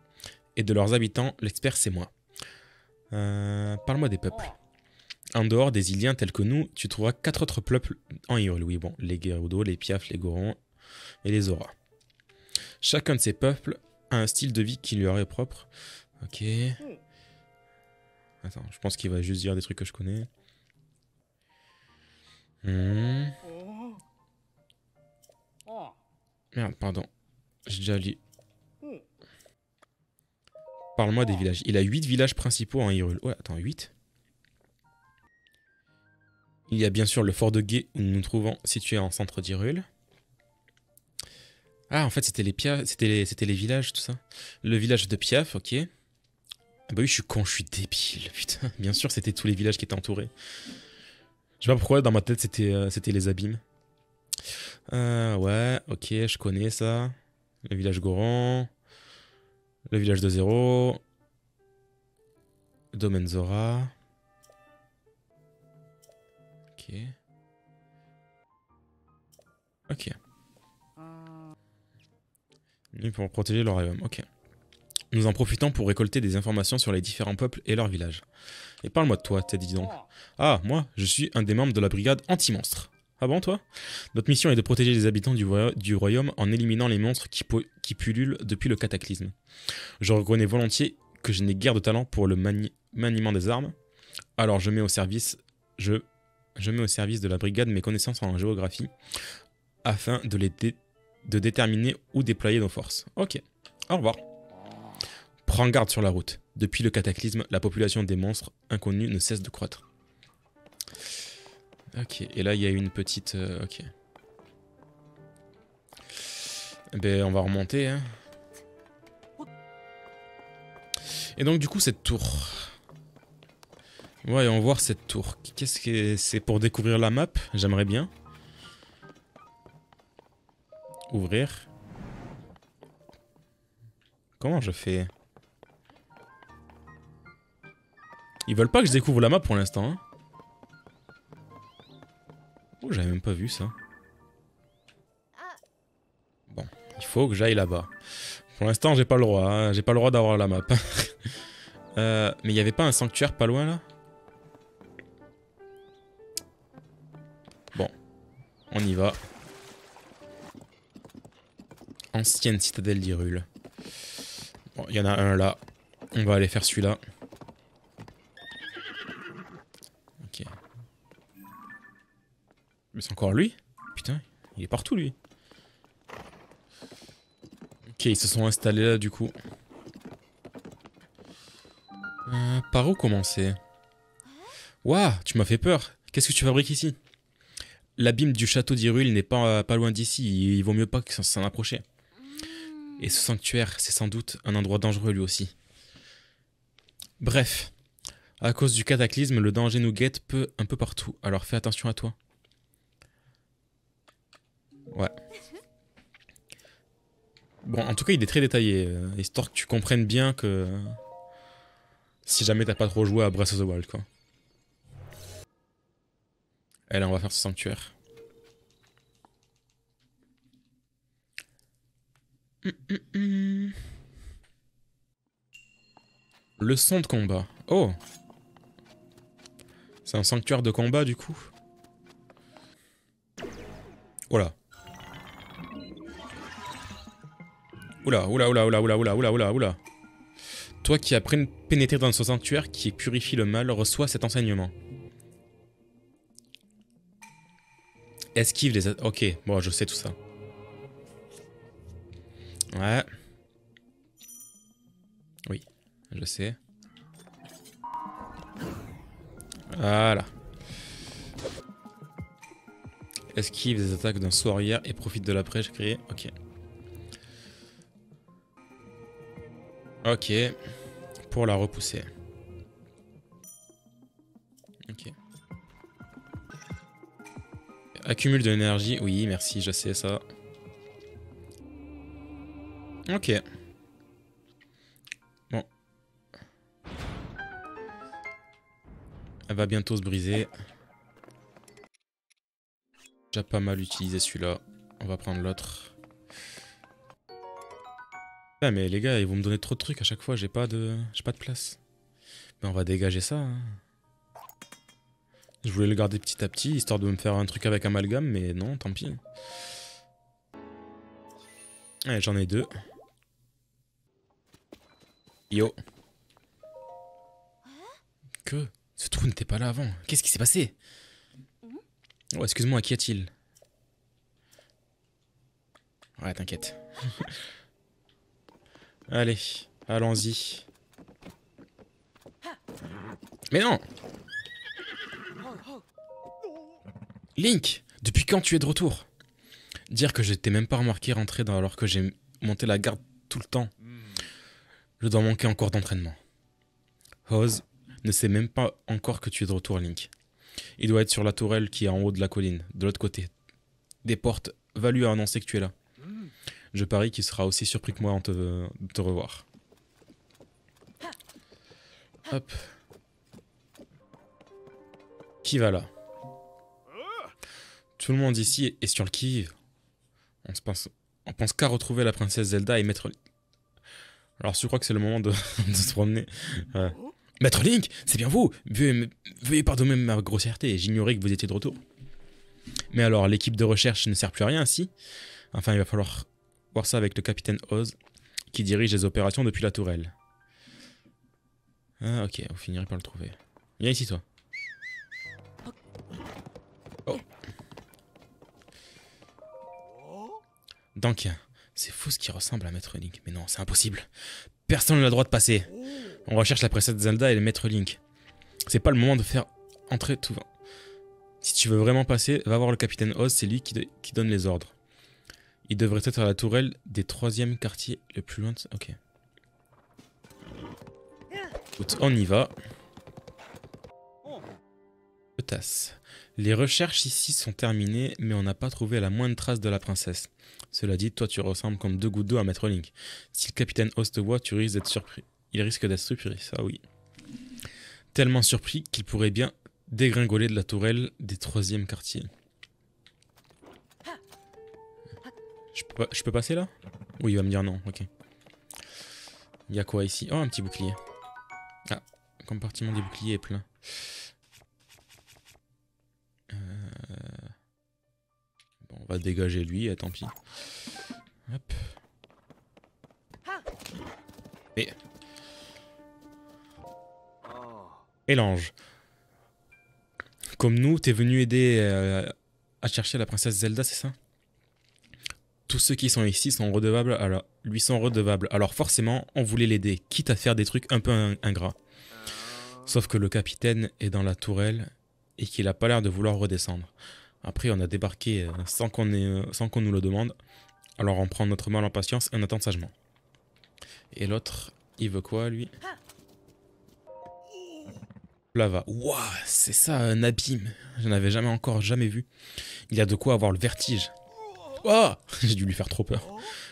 et de leurs habitants, l'expert c'est moi. Parle-moi des peuples. En dehors des Iliens tels que nous, tu trouveras 4 autres peuples en Hyrule. Oui, bon, les Gerudo, les Piaf, les Gorons et les Zora. Chacun de ces peuples a un style de vie qui lui est propre. Ok. Attends, je pense qu'il va juste dire des trucs que je connais. Merde, pardon. J'ai déjà lu. Parle-moi des villages. Il a 8 villages principaux en Hyrule. Ouais, attends, 8? Il y a bien sûr le fort de Gué où nous nous trouvons situé en centre d'Hyrule. Ah, en fait, c'était les Piaf, c'était les villages, tout ça. Le village de Piaf, ok. Ah bah oui, je suis con, je suis débile, putain. Bien sûr, c'était tous les villages qui étaient entourés. Je sais pas pourquoi, dans ma tête, c'était les abîmes. Ouais, ok, je connais ça. Le village Goron. Le village de Zéro. Domaine Zora. Ok. Ok. Ni pour protéger leur royaume, ok. Nous en profitons pour récolter des informations sur les différents peuples et leurs villages. Et parle-moi de toi, Ted, dis donc. Ah, moi, je suis un des membres de la brigade anti-monstres. Ah bon, toi? Notre mission est de protéger les habitants du royaume en éliminant les monstres qui pullulent depuis le cataclysme. Je reconnais volontiers que je n'ai guère de talent pour le maniement des armes, alors je mets au service de la brigade mes connaissances en géographie afin de déterminer où déployer nos forces. Ok, au revoir. Prends garde sur la route. Depuis le cataclysme, la population des monstres inconnus ne cesse de croître. Ok, et là il y a une petite... ok. Ben on va remonter, hein. Et donc du coup cette tour... Voyons voir cette tour. Qu'est-ce que c'est pour découvrir la map? J'aimerais bien. Ouvrir. Comment je fais? Ils veulent pas que je découvre la map pour l'instant, hein. Oh, j'avais même pas vu ça. Bon, il faut que j'aille là-bas. Pour l'instant, j'ai pas le droit, hein. J'ai pas le droit d'avoir la map. Mais il y avait pas un sanctuaire pas loin là? Bon, on y va. Ancienne citadelle d'Hyrule. Bon, il y en a un là. On va aller faire celui-là. Ok. Mais c'est encore lui? Putain, il est partout lui. Ok, ils se sont installés là du coup. Par où commencer? Waouh, tu m'as fait peur. Qu'est-ce que tu fabriques ici? L'abîme du château d'Hyrule n'est pas loin d'ici. Il vaut mieux pas que s'en approcher. Et ce sanctuaire, c'est sans doute un endroit dangereux lui aussi. Bref, à cause du cataclysme, le danger nous guette un peu partout. Alors fais attention à toi. Ouais. Bon, en tout cas, il est très détaillé, histoire que tu comprennes bien que... Si jamais t'as pas trop joué à Breath of the Wild, quoi. Allez, on va faire ce sanctuaire. Leçon de combat. Oh! C'est un sanctuaire de combat, du coup. Oula. Oula, oula, oula, oula, oula, oula, oula, oula, oula. Toi qui as pénétré dans ce sanctuaire qui purifie le mal, reçois cet enseignement. Esquive les... Ok, bon, je sais tout ça. Ouais. Oui, je sais. Voilà. Esquive des attaques d'un saut arrière et profite de la brèche créée. Ok. Ok. Pour la repousser. Ok. Accumule de l'énergie. Oui, merci, je sais ça. Ok. Bon. Elle va bientôt se briser. Déjà pas mal utilisé celui-là. On va prendre l'autre. Ah mais les gars, ils vont me donner trop de trucs à chaque fois, j'ai pas de place. Mais on va dégager ça, hein. Je voulais le garder petit à petit, histoire de me faire un truc avec amalgame, mais non, tant pis. Allez, j'en ai deux. Yo. Que? Ce trou n'était pas là avant. Qu'est-ce qui s'est passé? Oh, excuse-moi, qu'y a-t-il? Ouais, t'inquiète. Allez, allons-y. Mais non! Link, depuis quand tu es de retour? Dire que je t'ai même pas remarqué rentrer alors que j'ai monté la garde tout le temps. Je dois manquer encore d'entraînement. Oz ne sait même pas encore que tu es de retour, Link. Il doit être sur la tourelle qui est en haut de la colline, de l'autre côté. Des portes values à annoncer que tu es là. Je parie qu'il sera aussi surpris que moi de te revoir. Hop. Qui va là? Tout le monde ici est sur le qui-vive. On pense qu'à retrouver la princesse Zelda et Maître Link. Alors je crois que c'est le moment de se promener. Maître Link, c'est bien vous. Veuillez pardonner ma grossièreté, j'ignorais que vous étiez de retour. Mais alors, l'équipe de recherche ne sert plus à rien, si? Enfin, il va falloir voir ça avec le capitaine Oz, qui dirige les opérations depuis la tourelle. Ah, ok, vous finirez par le trouver. Viens ici, toi. Oh. Donc, c'est fou ce qui ressemble à Maître Link. Mais non, c'est impossible. Personne n'a le droit de passer. On recherche la princesse Zelda et le Maître Link. C'est pas le moment de faire entrer tout. Si tu veux vraiment passer, va voir le capitaine Oz, c'est lui qui donne les ordres. Il devrait être à la tourelle des 3e quartiers le plus loin de... Ok. Écoute, on y va. Tasse. Les recherches ici sont terminées, mais on n'a pas trouvé la moindre trace de la princesse. Cela dit, toi tu ressembles comme 2 gouttes d'eau à Maître Link. Si le capitaine Oz te voit, tu risques d'être surpris. Il risque d'être surpris, ça oui. Tellement surpris qu'il pourrait bien dégringoler de la tourelle des 3e quartiers. Je peux passer là? Oui, il va me dire non, ok. Il y a quoi ici? Oh, un petit bouclier. Ah, le compartiment des boucliers est plein. Bon, on va dégager lui, tant pis. Hop. Et l'ange. Comme nous, t'es venu aider à chercher la princesse Zelda, c'est ça? Tous ceux qui sont ici sont redevables, lui sont redevables. Alors forcément, on voulait l'aider, quitte à faire des trucs un peu ingrats. Sauf que le capitaine est dans la tourelle et qu'il a pas l'air de vouloir redescendre. Après, on a débarqué sans qu'on nous le demande. Alors on prend notre mal en patience et on attend sagement. Et l'autre, il veut quoi, lui? Lava. Waouh, c'est ça un abîme. J'en avais jamais vu. Il a de quoi avoir le vertige. Oh, j'ai dû lui faire trop peur.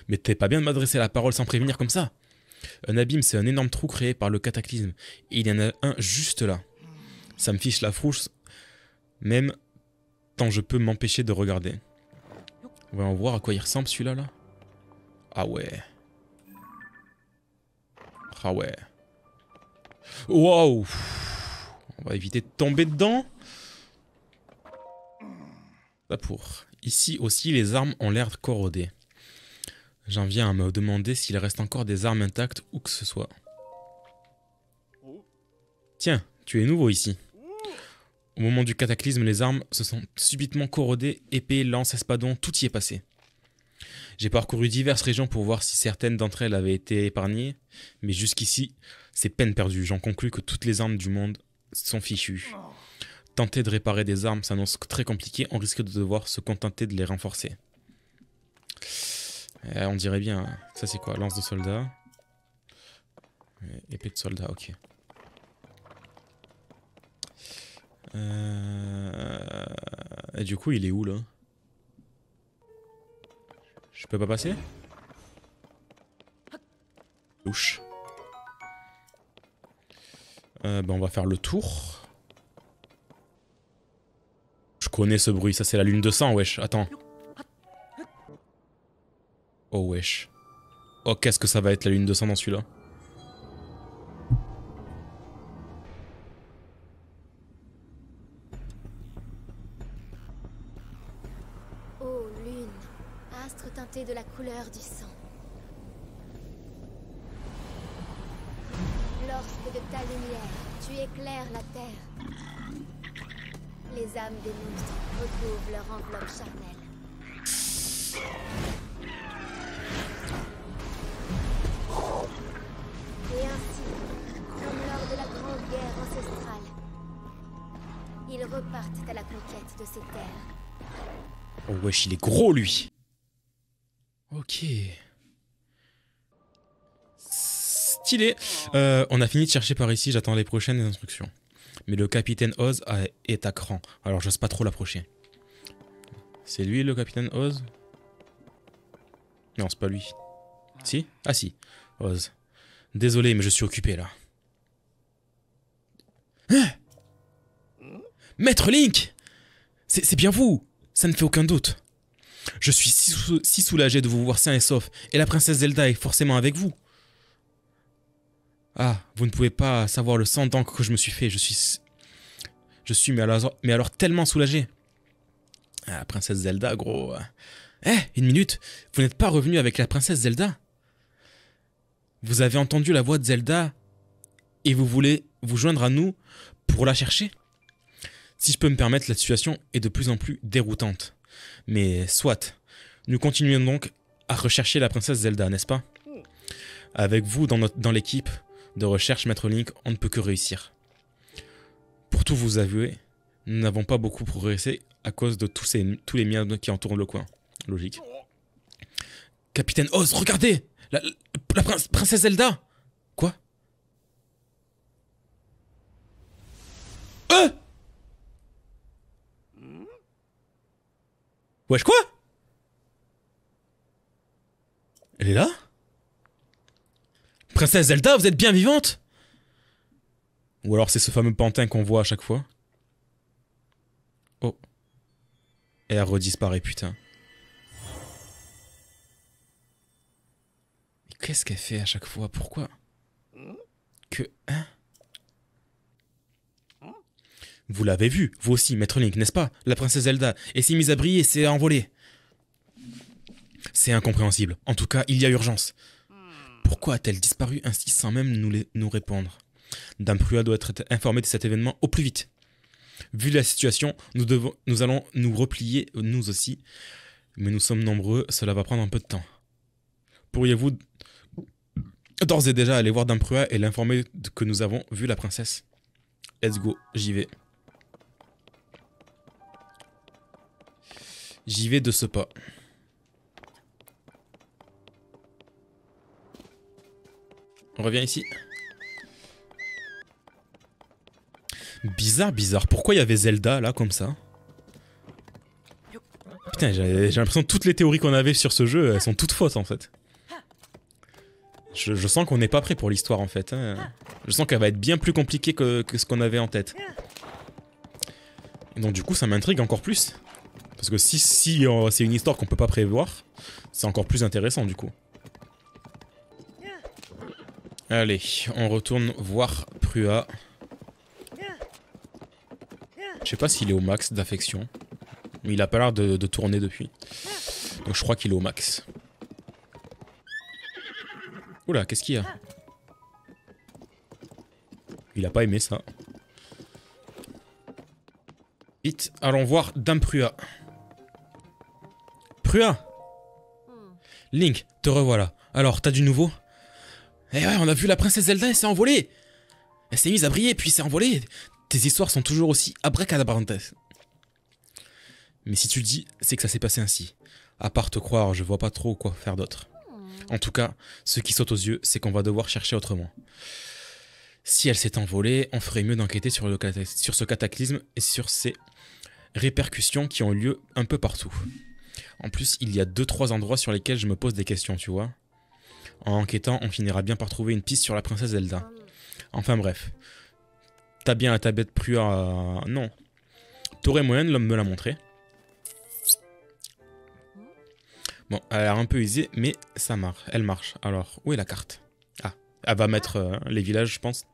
Mais t'es pas bien de m'adresser la parole sans prévenir comme ça. Un abîme, c'est un énorme trou créé par le cataclysme. Et il y en a un juste là. Ça me fiche la frousse, même tant je peux m'empêcher de regarder. Voyons voir à quoi il ressemble celui-là, là. Ah ouais. Ah ouais. Wow. On va éviter de tomber dedans. Là pour. Ici aussi, les armes ont l'air corrodées. J'en viens à me demander s'il reste encore des armes intactes où que ce soit. Tiens, tu es nouveau ici. Au moment du cataclysme, les armes se sont subitement corrodées, épées, lances, espadons, tout y est passé. J'ai parcouru diverses régions pour voir si certaines d'entre elles avaient été épargnées, mais jusqu'ici, c'est peine perdue. J'en conclus que toutes les armes du monde sont fichues. Tenter de réparer des armes s'annonce très compliqué, on risque de devoir se contenter de les renforcer. On dirait bien, ça c'est quoi? Lance de soldat. Épée de soldat, ok. Et du coup, il est où là? Je peux pas passer? Louche. On va faire le tour. Je connais ce bruit, ça c'est la lune de sang, wesh. Attends. Oh wesh. Oh, qu'est-ce que ça va être la lune de sang dans celui-là? Oh lune, astre teinté de la couleur du sang. Lorsque de ta lumière, tu éclaires la terre, les âmes des monstres retrouvent leur enveloppe charnelle. Et ainsi, comme lors de la grande guerre ancestrale, ils repartent à la conquête de ces terres. Oh wesh, il est gros lui. Ok. Stylé. On a fini de chercher par ici, j'attends les prochaines instructions. Mais le capitaine Oz est à cran, alors j'ose pas trop l'approcher. C'est lui le capitaine Oz? Non, c'est pas lui. Si? Ah si, Oz. Désolé, mais je suis occupé là. Hein? Maître Link! C'est bien vous, ça ne fait aucun doute. Je suis si soulagé de vous voir sain et sauf, et la princesse Zelda est forcément avec vous. Ah, vous ne pouvez pas savoir le sang d'encre que je me suis fait, je suis mais alors tellement soulagé. Ah, princesse Zelda, gros. Eh, une minute, vous n'êtes pas revenu avec la princesse Zelda? Vous avez entendu la voix de Zelda et vous voulez vous joindre à nous pour la chercher? Si je peux me permettre, la situation est de plus en plus déroutante. Mais soit, nous continuons donc à rechercher la princesse Zelda, n'est-ce pas? Avec vous dans l'équipe de recherche, Maître Link, on ne peut que réussir. Pour tout vous avouer, nous n'avons pas beaucoup progressé à cause de tous les miens qui entourent le coin. Logique. Capitaine Oz, regardez! La princesse Zelda! Quoi? Wesh, quoi? Elle est là? Princesse Zelda, vous êtes bien vivante? Ou alors c'est ce fameux pantin qu'on voit à chaque fois. Oh. Et elle redisparaît, putain. Qu'est-ce qu'elle fait à chaque fois? Pourquoi? Hein? Vous l'avez vu, vous aussi, Maître Link, n'est-ce pas? La princesse Zelda, et s'est mise à briller et s'est envolée. C'est incompréhensible. En tout cas, il y a urgence. Pourquoi a-t-elle disparu ainsi sans même nous répondre? Dame Prua doit être informée de cet événement au plus vite. Vu la situation, nous allons nous replier, nous aussi. Mais nous sommes nombreux, cela va prendre un peu de temps. Pourriez-vous d'ores et déjà aller voir Dame Prua et l'informer que nous avons vu la princesse? Let's go, j'y vais. J'y vais de ce pas. On revient ici. Bizarre. Pourquoi il y avait Zelda là comme ça? Putain, j'ai l'impression que toutes les théories qu'on avait sur ce jeu, elles sont toutes fausses en fait. Je sens qu'on n'est pas prêt pour l'histoire en fait. Hein. Je sens qu'elle va être bien plus compliquée que ce qu'on avait en tête. Et donc du coup ça m'intrigue encore plus. Parce que si c'est une histoire qu'on peut pas prévoir, c'est encore plus intéressant du coup. Allez, on retourne voir Prua. Je sais pas s'il est au max d'affection. Mais il a pas l'air de tourner depuis. Donc je crois qu'il est au max. Oula, qu'est-ce qu'il y a? Il a pas aimé ça. Vite, allons voir Dame Prua. Prua! Link, te revoilà. Alors, t'as du nouveau? Eh ouais, on a vu la princesse Zelda, elle s'est envolée! Elle s'est mise à briller, puis s'est envolée. Tes histoires sont toujours aussi abracadabrantes. Mais si tu le dis, c'est que ça s'est passé ainsi. À part te croire, je vois pas trop quoi faire d'autre. En tout cas, ce qui saute aux yeux, c'est qu'on va devoir chercher autrement. Si elle s'est envolée, on ferait mieux d'enquêter sur ce cataclysme et sur ses répercussions qui ont eu lieu un peu partout. En plus, il y a 2-3 endroits sur lesquels je me pose des questions, tu vois. En enquêtant, on finira bien par trouver une piste sur la princesse Zelda. Enfin bref. T'as bien la tablette Prua... Non. T'aurais moyen de me la montrer. Bon, elle a l'air un peu usée, mais ça marche. Elle marche. Alors, où est la carte? Ah, elle va mettre les villages, je pense.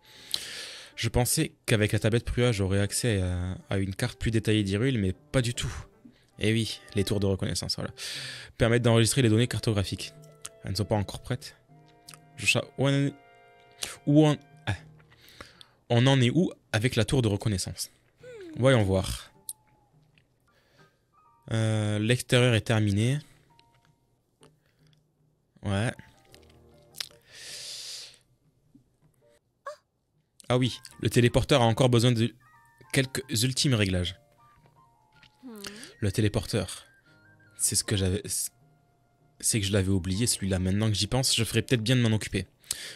Je pensais qu'avec la tablette Prua, j'aurais accès à une carte plus détaillée d'Hyrule, mais pas du tout. Eh oui, les tours de reconnaissance, voilà. Permettent d'enregistrer les données cartographiques. Elles ne sont pas encore prêtes. On en est où avec la tour de reconnaissance? Voyons voir. L'extérieur est terminé. Ouais. Ah oui, le téléporteur a encore besoin de quelques ultimes réglages. Le téléporteur. C'est ce que j'avais... C'est que je l'avais oublié, celui-là. Maintenant que j'y pense, je ferais peut-être bien de m'en occuper.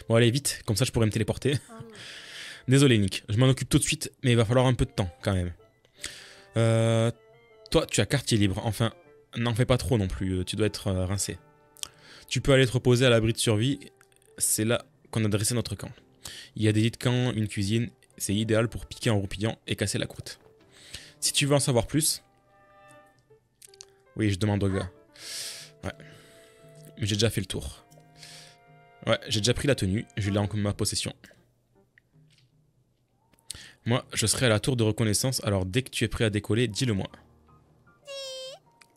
Bon, allez, vite, comme ça je pourrais me téléporter. Désolé, Nick. Je m'en occupe tout de suite, mais il va falloir un peu de temps, quand même. Toi, tu as quartier libre. Enfin, n'en fais pas trop non plus. Tu dois être rincé. Tu peux aller te reposer à l'abri de survie. C'est là qu'on a dressé notre camp. Il y a des lits de camp, une cuisine. C'est idéal pour piquer en roupillant et casser la croûte. Si tu veux en savoir plus... Oui, je demande au gars. Ouais. Mais j'ai déjà fait le tour. Ouais, j'ai déjà pris la tenue. Je l'ai en ma possession. Moi, je serai à la tour de reconnaissance. Alors, dès que tu es prêt à décoller, dis-le-moi.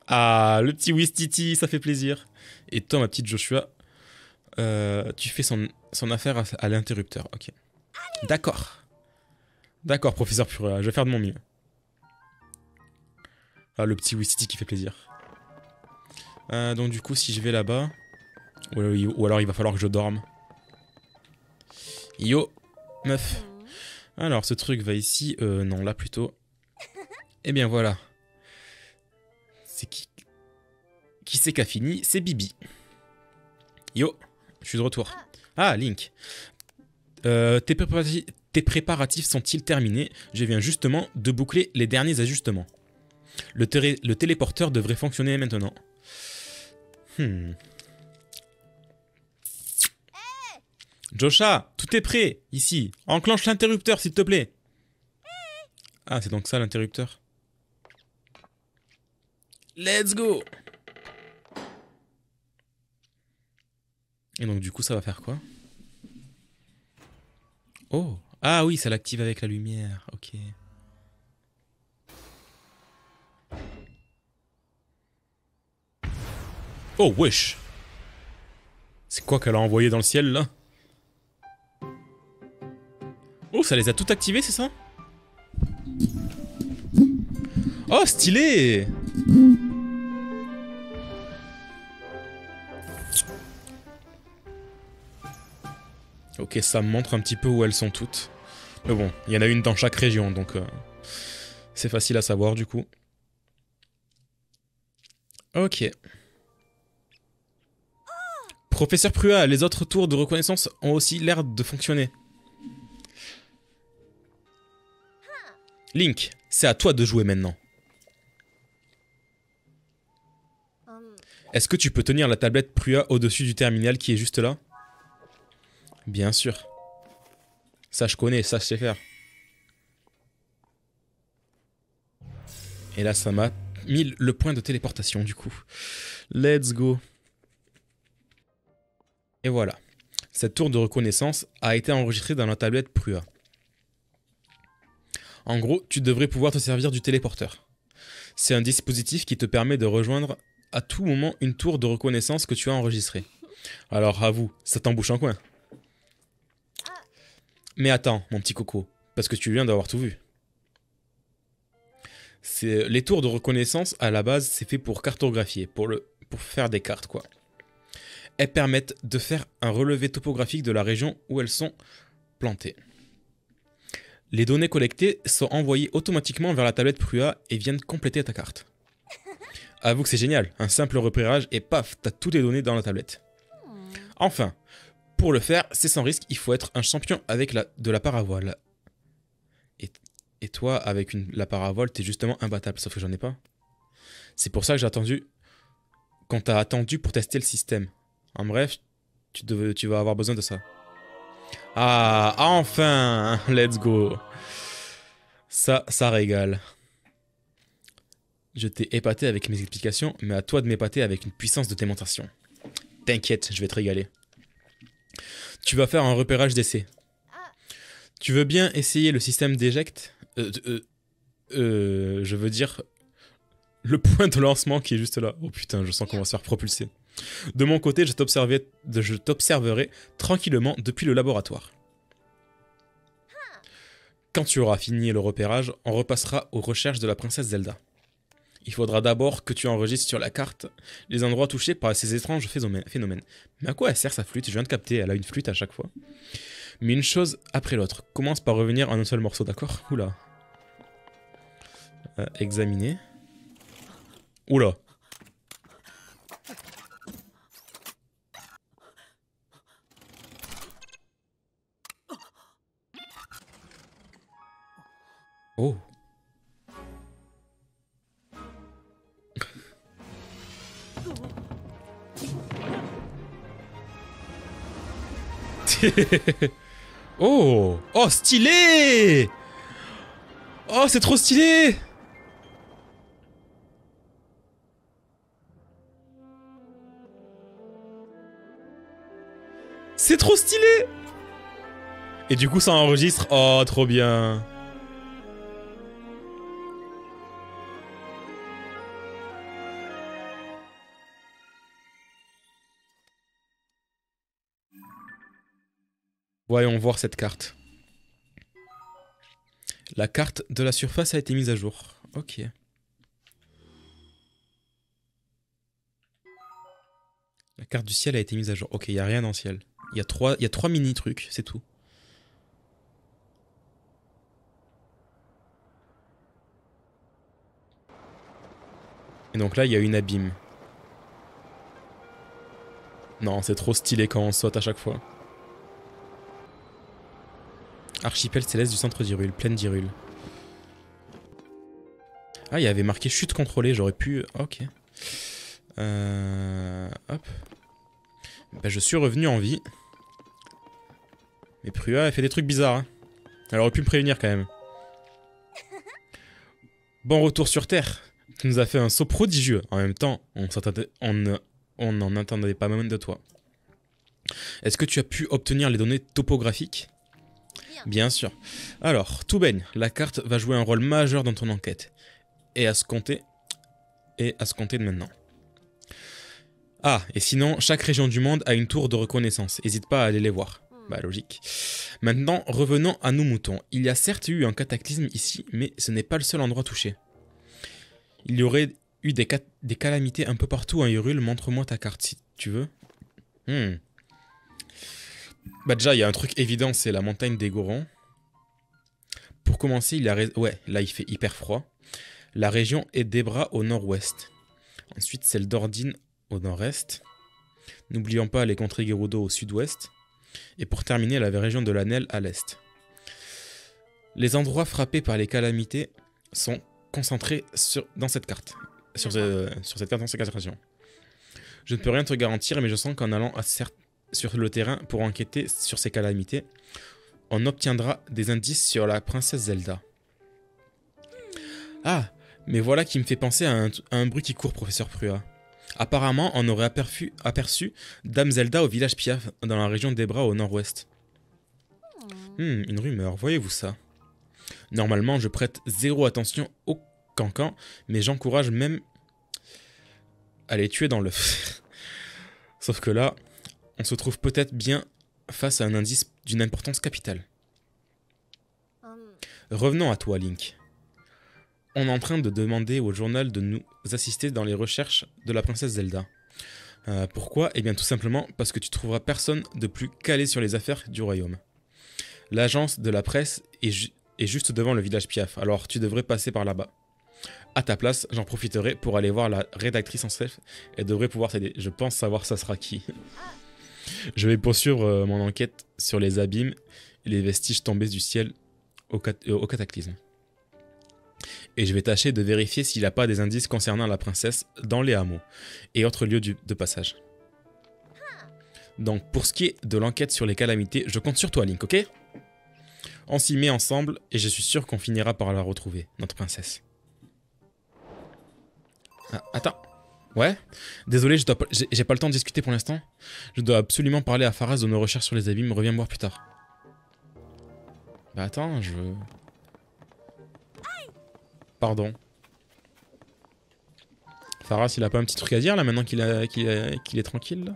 Ah, le petit Wistiti, ça fait plaisir. Et toi, ma petite Joshua, tu fais son affaire à l'interrupteur. Ok. D'accord. D'accord, professeur Pura, je vais faire de mon mieux. Ah, le petit Wistiti qui fait plaisir. Donc du coup, si je vais là-bas... Ou alors il va falloir que je dorme. Yo, meuf. Alors, ce truc va ici. Non, là plutôt. Eh bien, voilà. C'est qui... Qui c'est qui a fini? C'est Bibi. Yo, je suis de retour. Ah, Link. Tes préparatifs sont-ils terminés? Je viens justement de boucler les derniers ajustements. Le téléporteur devrait fonctionner maintenant. Josha, tout est prêt, ici. Enclenche l'interrupteur, s'il te plaît. Ah, c'est donc ça l'interrupteur. Let's go. Et donc du coup, ça va faire quoi? Oh, ah oui, ça l'active avec la lumière, ok. Oh, wesh. C'est quoi qu'elle a envoyé dans le ciel, là? Oh, ça les a toutes activées, c'est ça? Oh, stylé! Ok, ça me montre un petit peu où elles sont toutes. Mais bon, il y en a une dans chaque région, donc c'est facile à savoir, du coup. Ok. Professeur Prua, les autres tours de reconnaissance ont aussi l'air de fonctionner. Link, c'est à toi de jouer maintenant. Est-ce que tu peux tenir la tablette Prua au-dessus du terminal qui est juste là? Bien sûr. Ça je connais, ça je sais faire. Et là ça m'a mis le point de téléportation du coup. Let's go. Et voilà. Cette tour de reconnaissance a été enregistrée dans la tablette Prua. En gros, tu devrais pouvoir te servir du téléporteur. C'est un dispositif qui te permet de rejoindre à tout moment une tour de reconnaissance que tu as enregistrée. Alors avoue, ça t'embouche un coin. Mais attends, mon petit coco, parce que tu viens d'avoir tout vu. Les tours de reconnaissance, à la base, c'est fait pour cartographier, pour faire des cartes, quoi. Elles permettent de faire un relevé topographique de la région où elles sont plantées. Les données collectées sont envoyées automatiquement vers la tablette Prua et viennent compléter ta carte. Avoue que c'est génial, un simple repérage et paf, t'as toutes les données dans la tablette. Enfin, pour le faire, c'est sans risque, il faut être un champion avec de la paravoile. Et toi, avec la paravoile, t'es justement imbattable, sauf que j'en ai pas. C'est pour ça que j'ai attendu, quand t'as attendu pour tester le système. En bref, tu vas avoir besoin de ça. Ah, enfin, let's go. Ça régale. Je t'ai épaté avec mes explications, mais à toi de m'épater avec une puissance de démonstration. T'inquiète, je vais te régaler. Tu vas faire un repérage d'essai. Tu veux bien essayer le système d'éject? Je veux dire... Le point de lancement qui est juste là. Oh putain, je sens qu'on va se faire propulser. De mon côté, je t'observerai tranquillement depuis le laboratoire. Quand tu auras fini le repérage, on repassera aux recherches de la princesse Zelda. Il faudra d'abord que tu enregistres sur la carte les endroits touchés par ces étranges phénomènes. Mais à quoi elle sert sa flûte? Je viens de capter, elle a une flûte à chaque fois. Mais une chose après l'autre. Commence par revenir en un seul morceau, d'accord? Oula. Examiner. Oula. Oh! Oh, stylé! Oh, c'est trop stylé! C'est trop stylé! Et du coup, ça enregistre. Oh, trop bien! Voyons voir cette carte. La carte de la surface a été mise à jour. Ok. La carte du ciel a été mise à jour. Ok, il n'y a rien dans le ciel. Il y a trois mini trucs, c'est tout. Et donc là, il y a une abîme. Non, c'est trop stylé quand on saute à chaque fois. Archipel céleste du centre d'Hyrule, plaine d'Hyrule. Ah, il y avait marqué chute contrôlée, j'aurais pu... Ok. Hop. Bah, je suis revenu en vie. Mais Prua, elle fait des trucs bizarres. Hein. Elle aurait pu me prévenir quand même. Bon retour sur Terre. Tu nous as fait un saut prodigieux. En même temps, on n'en attendait pas même de toi. Est-ce que tu as pu obtenir les données topographiques ? Bien sûr. Alors, tout baigne. La carte va jouer un rôle majeur dans ton enquête. Et à se compter de maintenant. Ah, et sinon, chaque région du monde a une tour de reconnaissance. N'hésite pas à aller les voir. Bah, logique. Maintenant, revenons à nos moutons. Il y a certes eu un cataclysme ici, mais ce n'est pas le seul endroit touché. Il y aurait eu des calamités un peu partout en Hyrule. Montre-moi ta carte si tu veux. Bah déjà, il y a un truc évident, c'est la montagne des Gorons. Pour commencer, ouais, là il fait hyper froid. La région est Debra au nord-ouest. Ensuite, celle d'Ordine au nord-est. N'oublions pas les contrées Gerudo au sud-ouest. Et pour terminer, la région de l'Anel à l'est. Les endroits frappés par les calamités sont concentrés dans cette carte. Sur cette carte dans cette région. Je ne peux rien te garantir, mais je sens qu'en allant sur le terrain pour enquêter sur ces calamités, on obtiendra des indices sur la princesse Zelda. Ah, mais voilà qui me fait penser à un bruit qui court, professeur Prua. Apparemment, on aurait aperçu Dame Zelda au village Piaf, dans la région d'Ebra au nord-ouest. Une rumeur, voyez-vous ça? Normalement, je prête zéro attention aux cancans, mais j'encourage même à les tuer dans l'œuf. Sauf que là, on se trouve peut-être bien face à un indice d'une importance capitale. Revenons à toi, Link. On est en train de demander au journal de nous assister dans les recherches de la princesse Zelda. Pourquoi? Eh bien tout simplement parce que tu trouveras personne de plus calé sur les affaires du royaume. L'agence de la presse est juste devant le village Piaf, alors tu devrais passer par là-bas. À ta place, j'en profiterai pour aller voir la rédactrice en chef. Elle devrait pouvoir t'aider. Je pense savoir ça sera qui. Je vais poursuivre mon enquête sur les abîmes et les vestiges tombés du ciel au cataclysme. Et je vais tâcher de vérifier s'il n'y a pas des indices concernant la princesse dans les hameaux et autres lieux de passage. Donc pour ce qui est de l'enquête sur les calamités, je compte sur toi, Link, ok? On s'y met ensemble et je suis sûr qu'on finira par la retrouver, notre princesse. Ah, attends. Ouais? Désolé, j'ai pas le temps de discuter pour l'instant. Je dois absolument parler à Pharas de nos recherches sur les abîmes. Reviens me voir plus tard. Bah attends, Pardon. Pharas, il a pas un petit truc à dire là maintenant qu'il est tranquille là?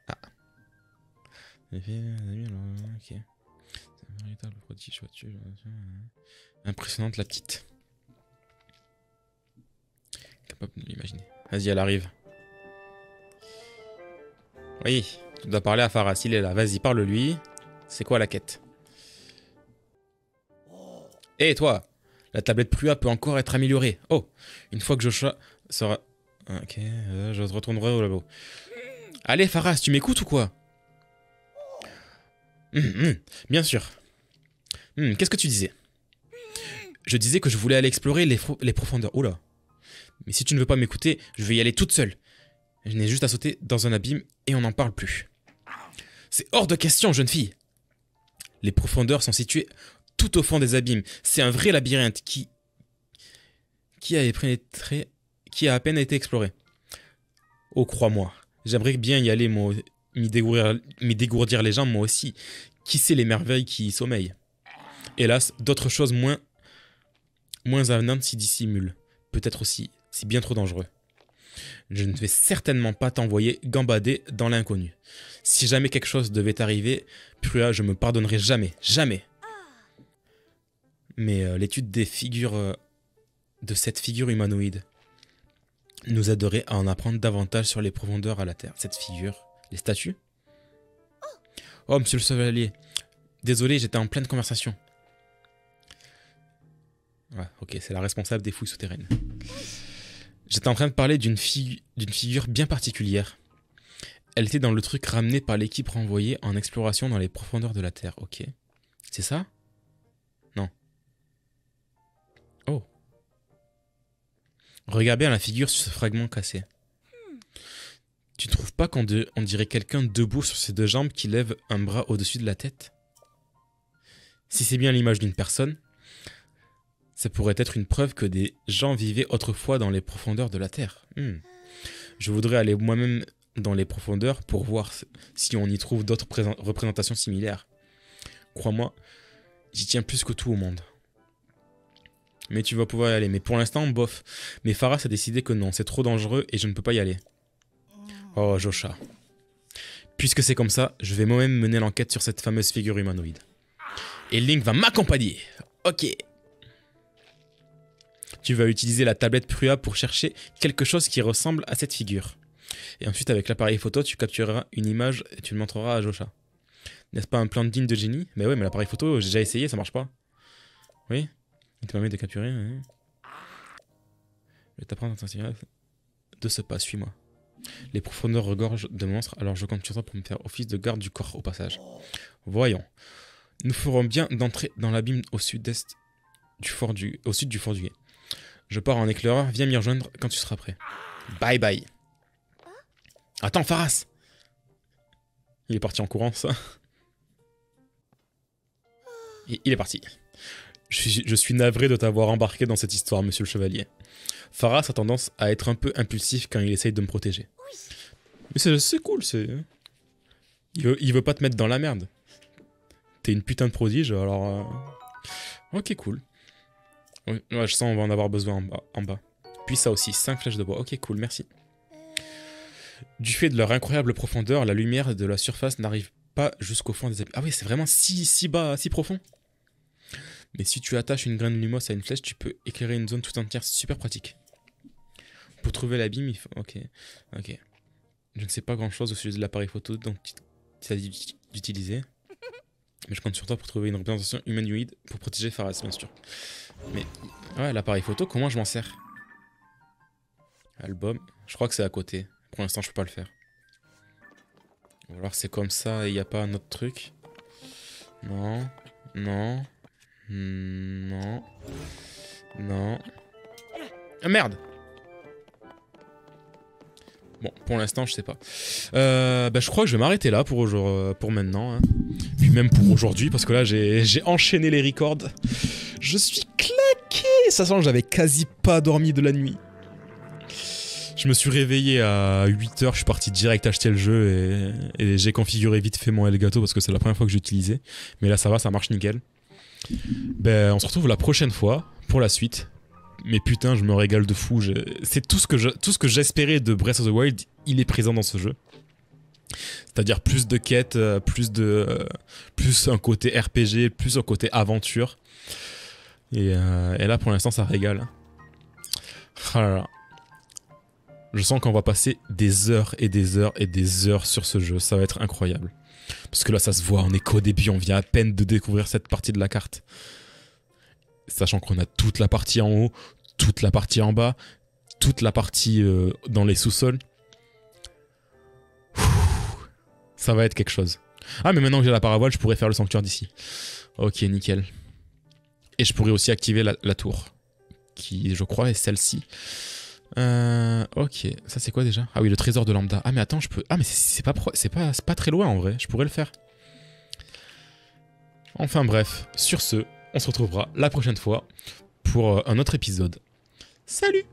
Ah. Ok. Impressionnante la petite. Capable de l'imaginer. Vas-y, elle arrive. Oui, tu dois parler à Pharas, il est là. Vas-y, parle-lui. C'est quoi la quête? Hé, toi! La tablette Prua peut encore être améliorée. Oh! Une fois que Joshua sera... Ok, je retournerai au labo. Allez, Pharas, tu m'écoutes ou quoi? Bien sûr. Qu'est-ce que tu disais? Je disais que je voulais aller explorer les profondeurs. Oula. Mais si tu ne veux pas m'écouter, je vais y aller toute seule. Je n'ai juste à sauter dans un abîme et on n'en parle plus. C'est hors de question, jeune fille. Les profondeurs sont situées tout au fond des abîmes. C'est un vrai labyrinthe qui a à peine été exploré. Oh, crois-moi, j'aimerais bien y aller, m'y dégourdir les jambes, moi aussi. Qui sait les merveilles qui y sommeillent? Hélas, d'autres choses moins avenantes s'y dissimulent. Peut-être aussi, c'est bien trop dangereux. Je ne vais certainement pas t'envoyer gambader dans l'inconnu. Si jamais quelque chose devait t'arriver, Prua, je me pardonnerai jamais, jamais. Mais l'étude des figures, de cette figure humanoïde, nous aiderait à en apprendre davantage sur les profondeurs à la Terre. Cette figure, les statues? Oh, monsieur le chevalier, désolé, j'étais en pleine conversation. Ouais, ok, c'est la responsable des fouilles souterraines. J'étais en train de parler d'une figure bien particulière. Elle était dans le truc ramené par l'équipe renvoyée en exploration dans les profondeurs de la Terre. Ok. C'est ça? Non. Oh. Regarde bien la figure sur ce fragment cassé. Tu trouves pas qu'on dirait quelqu'un debout sur ses deux jambes qui lève un bras au-dessus de la tête? Si c'est bien l'image d'une personne, ça pourrait être une preuve que des gens vivaient autrefois dans les profondeurs de la Terre. Je voudrais aller moi-même dans les profondeurs pour voir si on y trouve d'autres représentations similaires. Crois-moi, j'y tiens plus que tout au monde. Mais tu vas pouvoir y aller. Mais pour l'instant, bof. Mais Pharas a décidé que non, c'est trop dangereux et je ne peux pas y aller. Oh, Josha. Puisque c'est comme ça, je vais moi-même mener l'enquête sur cette fameuse figure humanoïde. Et Link va m'accompagner. Ok. Tu vas utiliser la tablette Prua pour chercher quelque chose qui ressemble à cette figure. Et ensuite, avec l'appareil photo, tu captureras une image et tu le montreras à Josha. N'est-ce pas un plan digne de génie? Mais ouais, mais l'appareil photo, j'ai déjà essayé, ça marche pas. Oui? Il te permet de capturer. Oui. Je vais t'apprendre de ce pas, suis-moi. Les profondeurs regorgent de monstres, alors je compte sur toi pour me faire office de garde du corps au passage. Voyons. Nous ferons bien d'entrer dans l'abîme au sud-est au sud du fort du guet. Je pars en éclaireur, viens m'y rejoindre quand tu seras prêt. Bye bye. Attends, Pharas. Il est parti en courant, ça. Il est parti. Je suis navré de t'avoir embarqué dans cette histoire, monsieur le chevalier. Pharas a tendance à être un peu impulsif quand il essaye de me protéger. Mais c'est cool, c'est... Il veut pas te mettre dans la merde. T'es une putain de prodige, alors... Ok, cool. Ouais, je sens on va en avoir besoin en bas. Puis ça aussi, 5 flèches de bois. Ok, cool, merci. Du fait de leur incroyable profondeur, la lumière de la surface n'arrive pas jusqu'au fond des abîmes. Ah oui, c'est vraiment si bas, si profond. Mais si tu attaches une graine de lumos à une flèche, tu peux éclairer une zone tout entière. C'est super pratique. Pour trouver l'abîme, il faut... Ok. Je ne sais pas grand-chose au sujet de l'appareil photo, donc tu as dit d'utiliser. Mais je compte sur toi pour trouver une représentation humanoïde pour protéger Pharas, bien sûr. Mais, ouais, l'appareil photo, comment je m'en sers? Album, je crois que c'est à côté. Pour l'instant, je peux pas le faire. Ou alors c'est comme ça et il n'y a pas un autre truc. Non. Ah merde! Bon, pour l'instant, je sais pas. Je crois que je vais m'arrêter là pour maintenant. Hein. Puis même pour aujourd'hui, parce que là, j'ai enchaîné les records. Je suis claqué! Ça sent que j'avais quasi pas dormi de la nuit. Je me suis réveillé à 8h, je suis parti direct acheter le jeu et j'ai configuré vite fait mon Elgato parce que c'est la première fois que j'utilisais. Mais là, ça va, ça marche nickel. On se retrouve la prochaine fois pour la suite. Mais putain, je me régale de fou. C'est tout ce que j'espérais de Breath of the Wild, il est présent dans ce jeu. C'est-à-dire plus de quêtes, plus un côté RPG, plus un côté aventure. Et là, pour l'instant, ça régale. Oh là là. Je sens qu'on va passer des heures et des heures et des heures sur ce jeu. Ça va être incroyable. Parce que là, ça se voit, on est qu'au début, on vient à peine de découvrir cette partie de la carte. Sachant qu'on a toute la partie en haut, toute la partie en bas, toute la partie dans les sous-sols. Ça va être quelque chose. Ah, mais maintenant que j'ai la parabole, je pourrais faire le sanctuaire d'ici. Ok, nickel. Et je pourrais aussi activer la tour. Qui, je crois, est celle-ci. Ok, ça c'est quoi déjà? Ah oui, le trésor de Lambda. Ah mais attends, je peux... Ah mais c'est pas très loin en vrai, je pourrais le faire. Enfin bref, sur ce, on se retrouvera la prochaine fois pour un autre épisode. Salut!